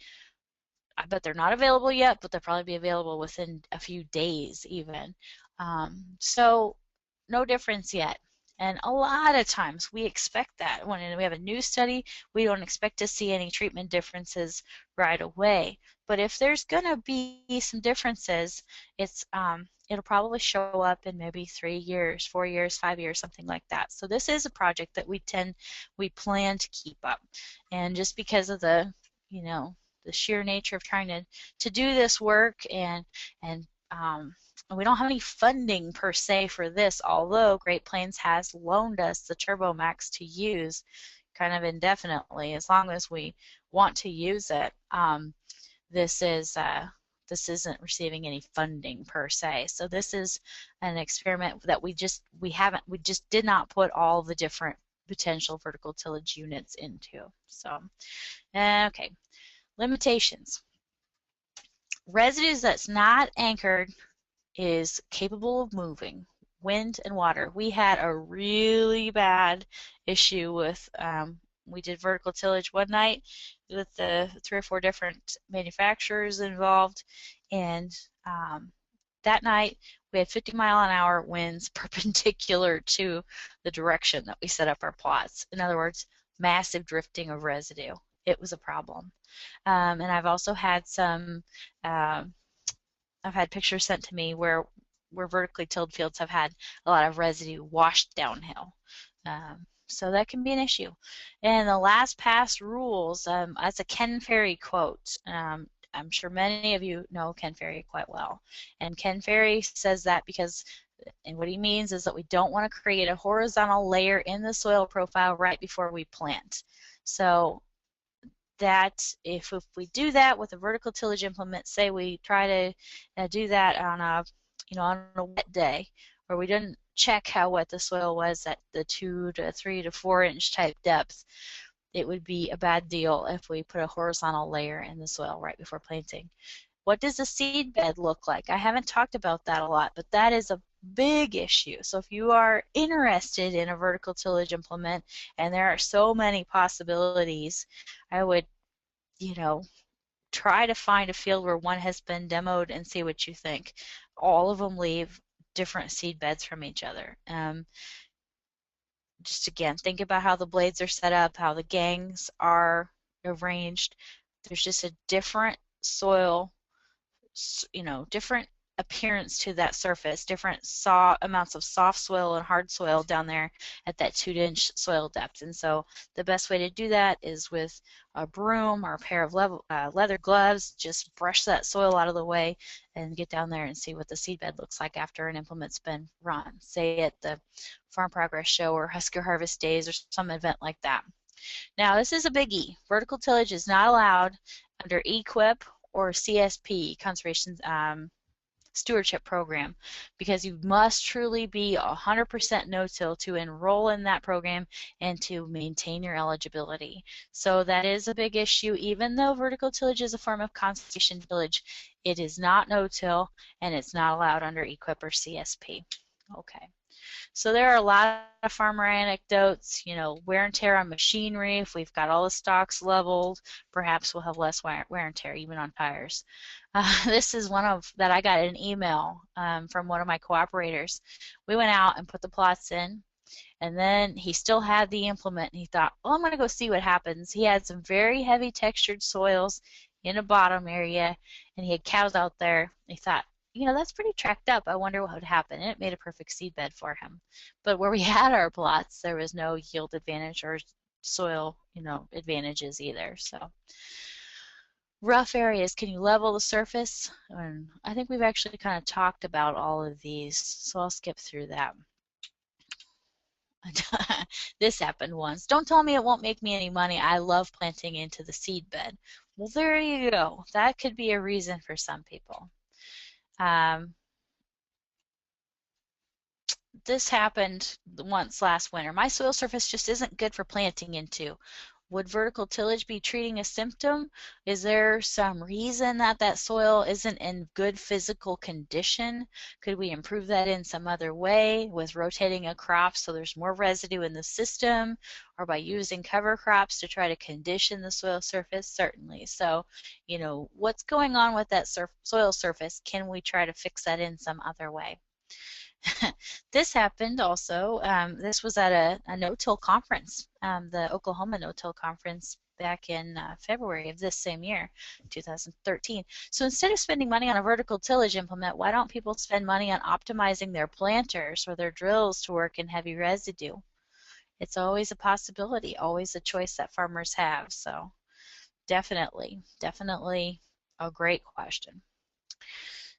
I bet they're not available yet, but they'll probably be available within a few days even. So no difference yet. And a lot of times we expect that. When we have a new study, we don't expect to see any treatment differences right away. But if there's going to be some differences, it'll probably show up in maybe 3 years, 4 years, 5 years, something like that. So this is a project that we plan to keep up. And just because of the sheer nature of trying to do this work, and we don't have any funding per se for this, although Great Plains has loaned us the TurboMax to use kind of indefinitely as long as we want to use it. This isn't receiving any funding per se. So this is an experiment that we just did not put all the different potential vertical tillage units into. So, okay, limitations. Residues that's not anchored is capable of moving. Wind and water. We had a really bad issue with, we did vertical tillage one night with the 3 or 4 different manufacturers involved, and that night we had 50-mile-an-hour winds perpendicular to the direction that we set up our plots. In other words, massive drifting of residue. It was a problem. And I've also had some I've had pictures sent to me where vertically tilled fields have had a lot of residue washed downhill. So that can be an issue. And the last pass rules, that's a Ken Ferry quote. I'm sure many of you know Ken Ferry quite well. And Ken Ferry says that because, and what he means is that we don't want to create a horizontal layer in the soil profile right before we plant. So that if we do that with a vertical tillage implement, say we try to do that on a wet day, where we didn't check how wet the soil was at the 2 to 3 to 4 inch type depth, it would be a bad deal if we put a horizontal layer in the soil right before planting. What does a seed bed look like? I haven't talked about that a lot, but that is a big issue. So if you are interested in a vertical tillage implement, and there are so many possibilities, I would, try to find a field where one has been demoed and see what you think. All of them leave different seed beds from each other. Just again, think about how the blades are set up, how the gangs are arranged. There's just a different soil, different appearance to that surface, different amounts of soft soil and hard soil down there at that 2-inch soil depth. And so the best way to do that is with a broom or a pair of leather gloves. Just brush that soil out of the way and get down there and see what the seedbed looks like after an implement's been run, say at the Farm Progress Show or Husker Harvest Days or some event like that. Now this is a biggie. Vertical tillage is not allowed under EQIP or CSP, Conservation Stewardship Program, because you must truly be 100% no-till to enroll in that program and to maintain your eligibility. So that is a big issue. Even though vertical tillage is a form of conservation tillage, it is not no-till and it's not allowed under EQIP or CSP. Okay. So there are a lot of farmer anecdotes, wear and tear on machinery. If we've got all the stocks leveled, perhaps we'll have less wear and tear even on tires. This is one that I got an email from one of my cooperators. We went out and put the plots in, and then he still had the implement, and he thought, well, I'm going to go see what happens. He had some very heavy textured soils in a bottom area, and he had cows out there. He thought, that's pretty tracked up. I wonder what would happen. And it made a perfect seed bed for him. But where we had our plots, there was no yield advantage or soil, advantages either. So rough areas, can you level the surface? And I think we've actually kind of talked about all of these, so I'll skip through that. This happened once. Don't tell me it won't make me any money. I love planting into the seed bed. Well, there you go. That could be a reason for some people. This happened once last winter. My soil surface just isn't good for planting into. Would vertical tillage be treating a symptom? Is there some reason that soil isn't in good physical condition? Could we improve that in some other way with rotating a crop so there's more residue in the system, or by using cover crops to try to condition the soil surface? Certainly. So, what's going on with that soil surface? Can we try to fix that in some other way? This happened also. This was at a no-till conference, the Oklahoma no-till conference back in February of this same year, 2013. So instead of spending money on a vertical tillage implement, why don't people spend money on optimizing their planters or their drills to work in heavy residue? It's always a possibility, always a choice that farmers have. So definitely, definitely a great question.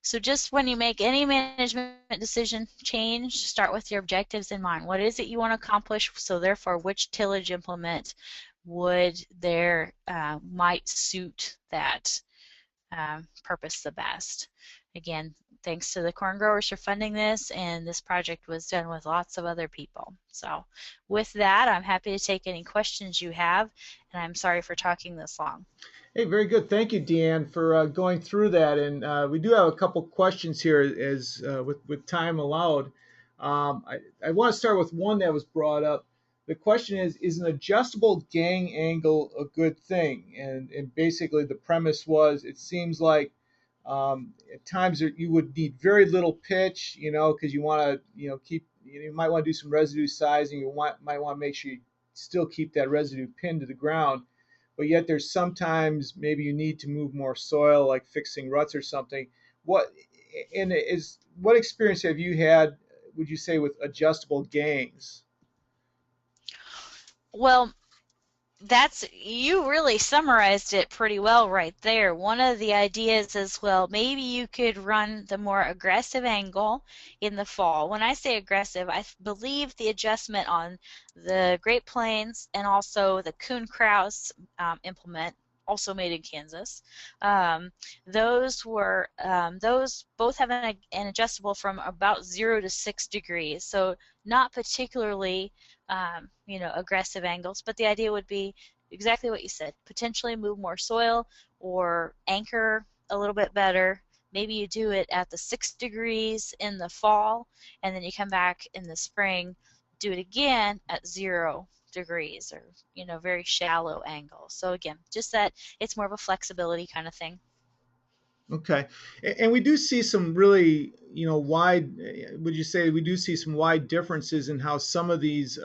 So just when you make any management decision change, start with your objectives in mind. What is it you want to accomplish? So therefore, which tillage implement might suit that purpose the best? Again, thanks to the corn growers for funding this, and this project was done with lots of other people. So with that, I'm happy to take any questions you have, and I'm sorry for talking this long. Hey, very good. Thank you, Deanne, for going through that. And we do have a couple questions here, as with time allowed. I want to start with one that was brought up. The question is an adjustable gang angle a good thing? And basically, the premise was it seems like at times you would need very little pitch, because you want to, keep, you might want to do some residue sizing. Might want to make sure you still keep that residue pinned to the ground, but yet there's sometimes maybe you need to move more soil, like fixing ruts or something. What what experience have you had, would you say, with adjustable gangs? Well, you really summarized it pretty well right there. One of the ideas is, well, maybe you could run the more aggressive angle in the fall. When I say aggressive, I believe the adjustment on the Great Plains and also the Kuhn Krause implement, also made in Kansas. Those both have an adjustable from about 0 to 6 degrees, so not particularly aggressive angles, but the idea would be exactly what you said. Potentially move more soil or anchor a little bit better. Maybe you do it at the 6 degrees in the fall, and then you come back in the spring, do it again at 0 degrees, or very shallow angle. So again, just that it's more of a flexibility kind of thing. Okay. And we do see some really, wide, would you say we do see some wide differences in how some of these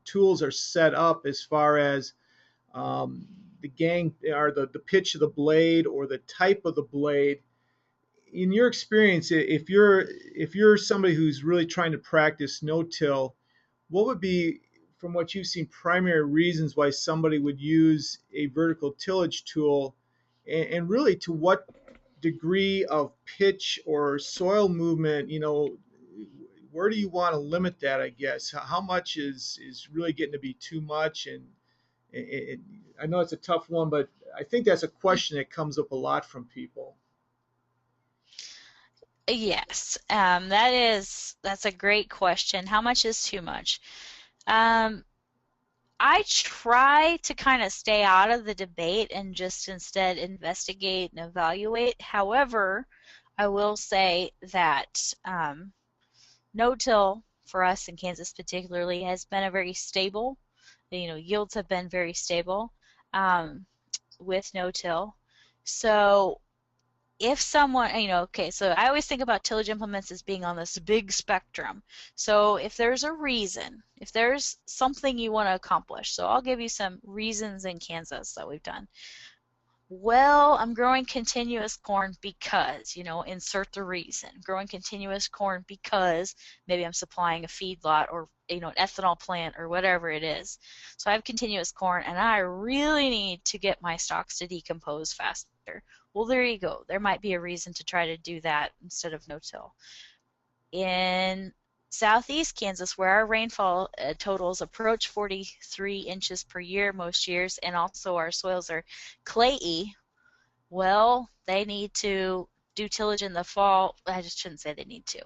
tools are set up as far as the gang or the pitch of the blade or the type of the blade? In your experience, if you're somebody who's really trying to practice no-till, what would be, from what you've seen, primary reasons why somebody would use a vertical tillage tool, and really to what degree of pitch or soil movement, where do you want to limit that, I guess? How much is really getting to be too much? And it, I know it's a tough one, but I think that's a question that comes up a lot from people. Yes, that's a great question. How much is too much? Um, I try to kind of stay out of the debate and just instead investigate and evaluate. However, I will say that no-till for us in Kansas particularly has been a very stable, yields have been very stable with no-till. So if someone, okay, so I always think about tillage implements as being on this big spectrum. So if there's a reason, if there's something you want to accomplish, so I'll give you some reasons in Kansas that we've done. Well, I'm growing continuous corn because, insert the reason. Growing continuous corn because maybe I'm supplying a feedlot or, an ethanol plant or whatever it is. So I have continuous corn and I really need to get my stalks to decompose faster. Well, there you go. There might be a reason to try to do that instead of no-till. In southeast Kansas, where our rainfall totals approach 43 inches per year most years, and also our soils are clayey, well, they need to do tillage in the fall. I just shouldn't say they need to.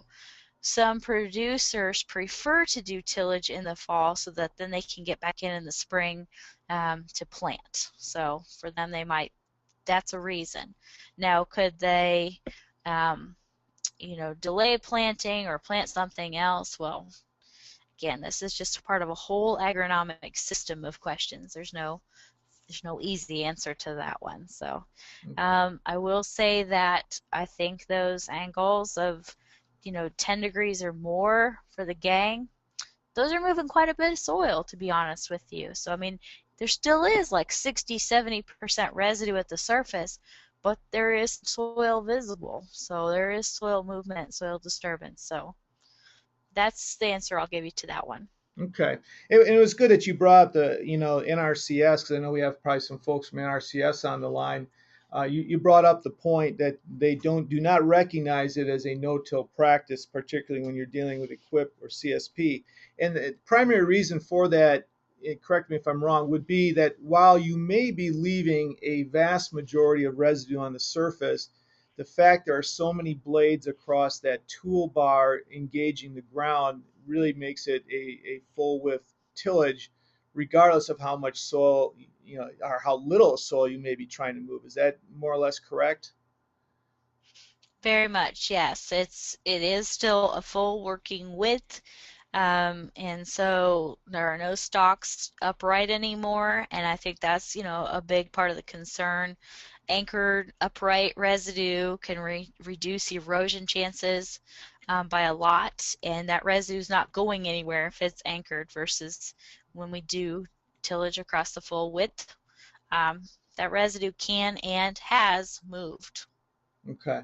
Some producers prefer to do tillage in the fall so that then they can get back in the spring to plant. So for them, that's a reason. Now, could they, delay planting or plant something else? Well, again, this is just part of a whole agronomic system of questions. There's no easy answer to that one. So I will say that I think those angles of 10 degrees or more for the gang, those are moving quite a bit of soil, to be honest with you. So, I mean, there still is like 60, 70% residue at the surface, but there is soil visible. So there is soil movement, soil disturbance. So that's the answer I'll give you to that one. Okay. It was good that you brought up the, NRCS, because I know we have probably some folks from NRCS on the line. You brought up the point that they do not recognize it as a no-till practice, particularly when you're dealing with equip or CSP. And the primary reason for that, correct me if I'm wrong, would be that while you may be leaving a vast majority of residue on the surface, the fact there are so many blades across that toolbar engaging the ground really makes it a full width tillage, regardless of how much soil, or how little soil you may be trying to move. Is that more or less correct? Very much, yes. It is still a full working width. And so there are no stalks upright anymore, and I think that's, a big part of the concern. Anchored upright residue can reduce erosion chances by a lot, and that residue is not going anywhere if it's anchored versus when we do tillage across the full width, um, that residue can and has moved. Okay.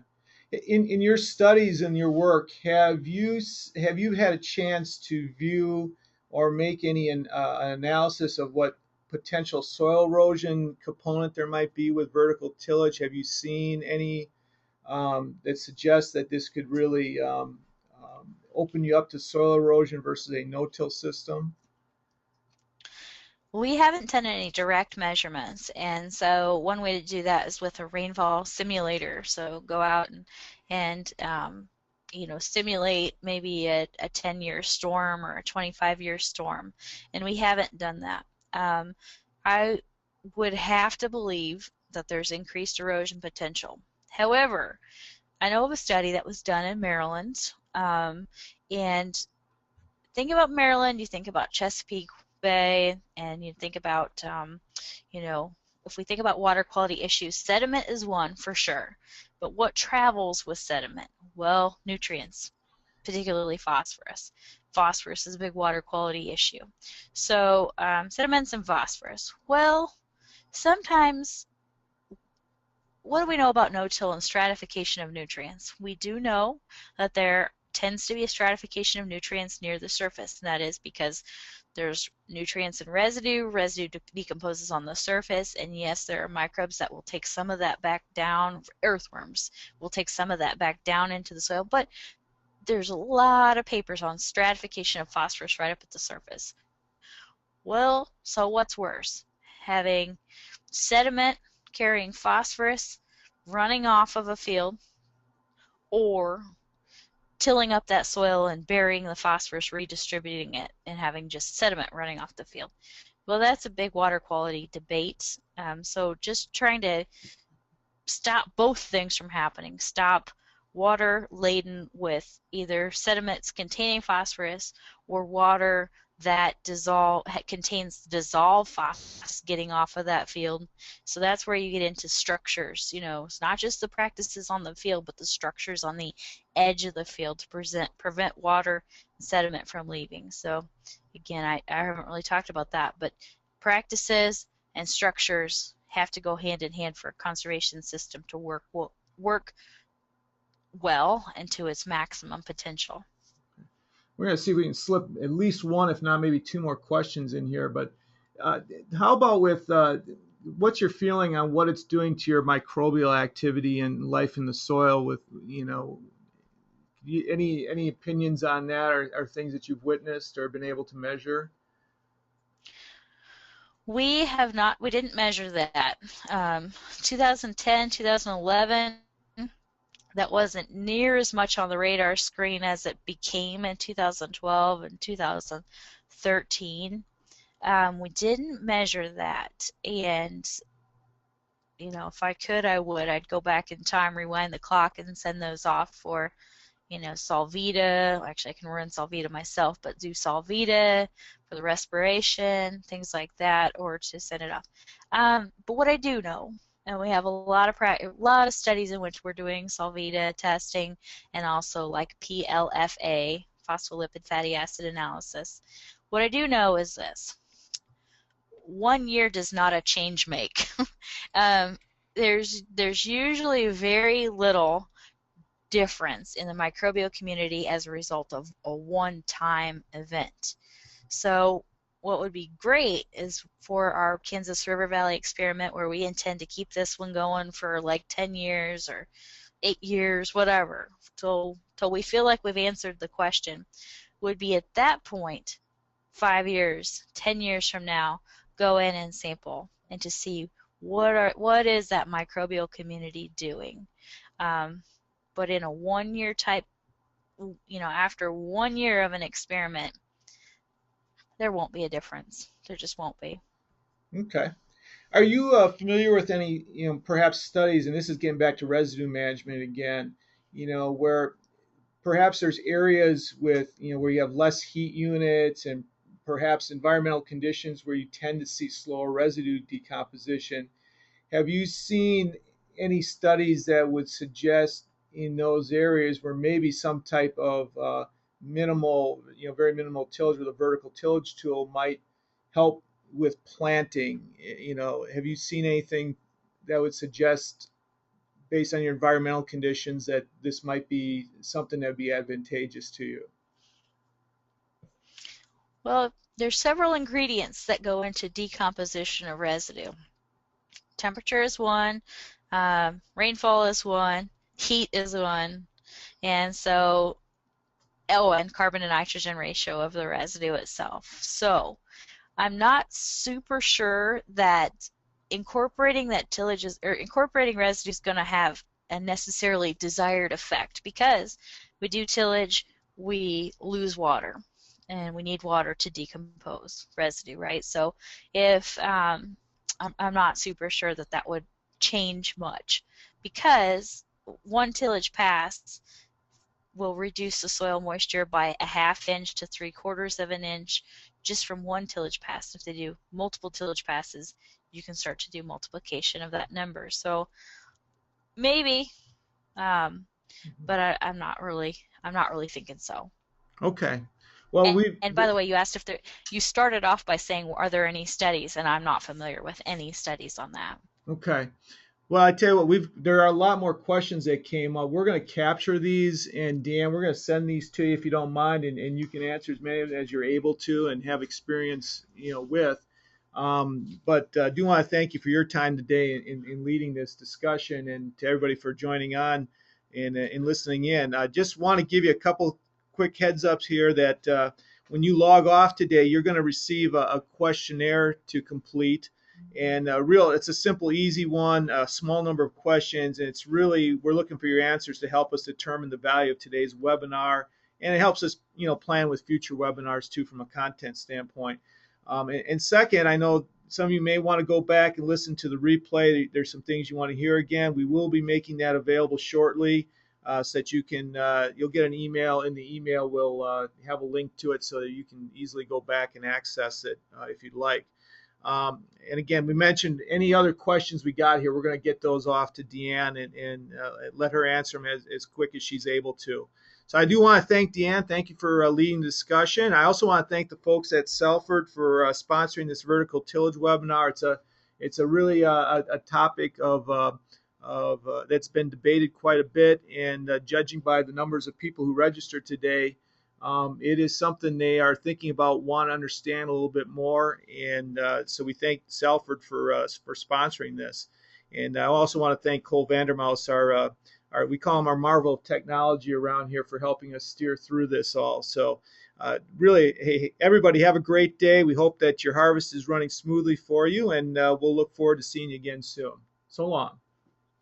In your studies and your work, have you had a chance to view or make any analysis of what potential soil erosion component there might be with vertical tillage? Have you seen any that suggests that this could really open you up to soil erosion versus a no-till system? We haven't done any direct measurements, and so one way to do that is with a rainfall simulator. So go out and simulate maybe a 10-year storm or a 25-year storm, and we haven't done that. I would have to believe that there's increased erosion potential. However, I know of a study that was done in Maryland, and think about Maryland, you think about Chesapeake Bay, and you think about, you know, if we think about water quality issues, sediment is one for sure. But what travels with sediment? Well, nutrients, particularly phosphorus. Phosphorus is a big water quality issue. So sediments and phosphorus. Well, sometimes, what do we know about no-till and stratification of nutrients? We do know that there tends to be a stratification of nutrients near the surface, and that is because there's nutrients in residue. Residue decomposes on the surface, and yes, there are microbes that will take some of that back down. Earthworms will take some of that back down into the soil, but there's a lot of papers on stratification of phosphorus right up at the surface. Well, so what's worse? Having sediment carrying phosphorus running off of a field, or tilling up that soil and burying the phosphorus, redistributing it, and having just sediment running off the field. Well, that's a big water quality debate. So just trying to stop both things from happening. Stop water laden with either sediments containing phosphorus or water that contains dissolved phosphorus getting off of that field. So that's where you get into structures. It's not just the practices on the field, but the structures on the edge of the field to prevent water and sediment from leaving. So again, I haven't really talked about that, but practices and structures have to go hand in hand for a conservation system to work well and to its maximum potential. We're going to see if we can slip at least one, if not maybe two more questions in here. But how about with what's your feeling on what it's doing to your microbial activity and life in the soil? With any opinions on that, or things that you've witnessed or been able to measure? We didn't measure that. 2010, 2011, that wasn't near as much on the radar screen as it became in 2012 and 2013. We didn't measure that, and if I could, I would. I'd go back in time, rewind the clock, and send those off for, Solvita. Actually, I can run Solvita myself, but do Solvita for the respiration, things like that, or to send it off. But what I do know And we have a lot of studies in which we're doing Solvita testing and also like PLFA, phospholipid fatty acid analysis. What I do know is this: 1 year does not a change make. um, there's usually very little difference in the microbial community as a result of a one-time event. So what would be great is for our Kansas River Valley experiment, where we intend to keep this one going for like 10 years or 8 years, whatever, till we feel like we've answered the question, would be at that point, 5 years, 10 years from now, go in and sample and to see what is that microbial community doing. But in a 1 year type, after 1 year of an experiment, there won't be a difference. There just won't be. Okay. Are you familiar with any, perhaps studies, and this is getting back to residue management again, where perhaps there's areas with, where you have less heat units and perhaps environmental conditions where you tend to see slower residue decomposition. Have you seen any studies that would suggest in those areas where maybe some type of minimal, very minimal tillage with a vertical tillage tool might help with planting? Have you seen anything that would suggest, based on your environmental conditions, that this might be something that would be advantageous to you? Well, there's several ingredients that go into decomposition of residue. Temperature is one, rainfall is one, heat is one, and so, and carbon to nitrogen ratio of the residue itself. So I'm not super sure that incorporating residue is going to have a necessarily desired effect, because we do tillage, we lose water, and we need water to decompose residue, right? So if I'm not super sure that that would change much, because one tillage pass will reduce the soil moisture by a ½ inch to 3/4 of an inch just from one tillage pass. If they do multiple tillage passes, you can start to do multiplication of that number. So maybe, but I'm not really thinking so. Okay. Well, And by the way, you asked if you started off by saying, are there any studies? And I'm not familiar with any studies on that. okay. Well, I tell you what, there are a lot more questions that came up. We're going to capture these, and Dan, we're going to send these to you if you don't mind, and you can answer as many of them as you're able to and have experience, with. But I do want to thank you for your time today in leading this discussion, and to everybody for joining on and listening in. I just want to give you a couple quick heads ups here that when you log off today, you're going to receive a questionnaire to complete. And it's a simple, easy one, a small number of questions, and we're looking for your answers to help us determine the value of today's webinar, and it helps us, plan with future webinars too from a content standpoint. And second, I know some of you may want to go back and listen to the replay. There's some things you want to hear again. We will be making that available shortly, so that you'll get an email. In the email, we'll have a link to it so that you can easily go back and access it if you'd like. And again, we mentioned any other questions we got here, we're going to get those off to Deanne and let her answer them as quick as she's able to. So I do want to thank Deanne. Thank you for leading the discussion. I also want to thank the folks at Salford for sponsoring this vertical tillage webinar. It's a really a topic of that's been debated quite a bit, and judging by the numbers of people who registered today, it is something they are thinking about, want to understand a little bit more, and so we thank Salford for sponsoring this. And I also want to thank Cole Vandermouse, our we call him our marvel of technology around here, for helping us steer through this all. So really, hey, everybody have a great day. We hope that your harvest is running smoothly for you, and we'll look forward to seeing you again soon. So long.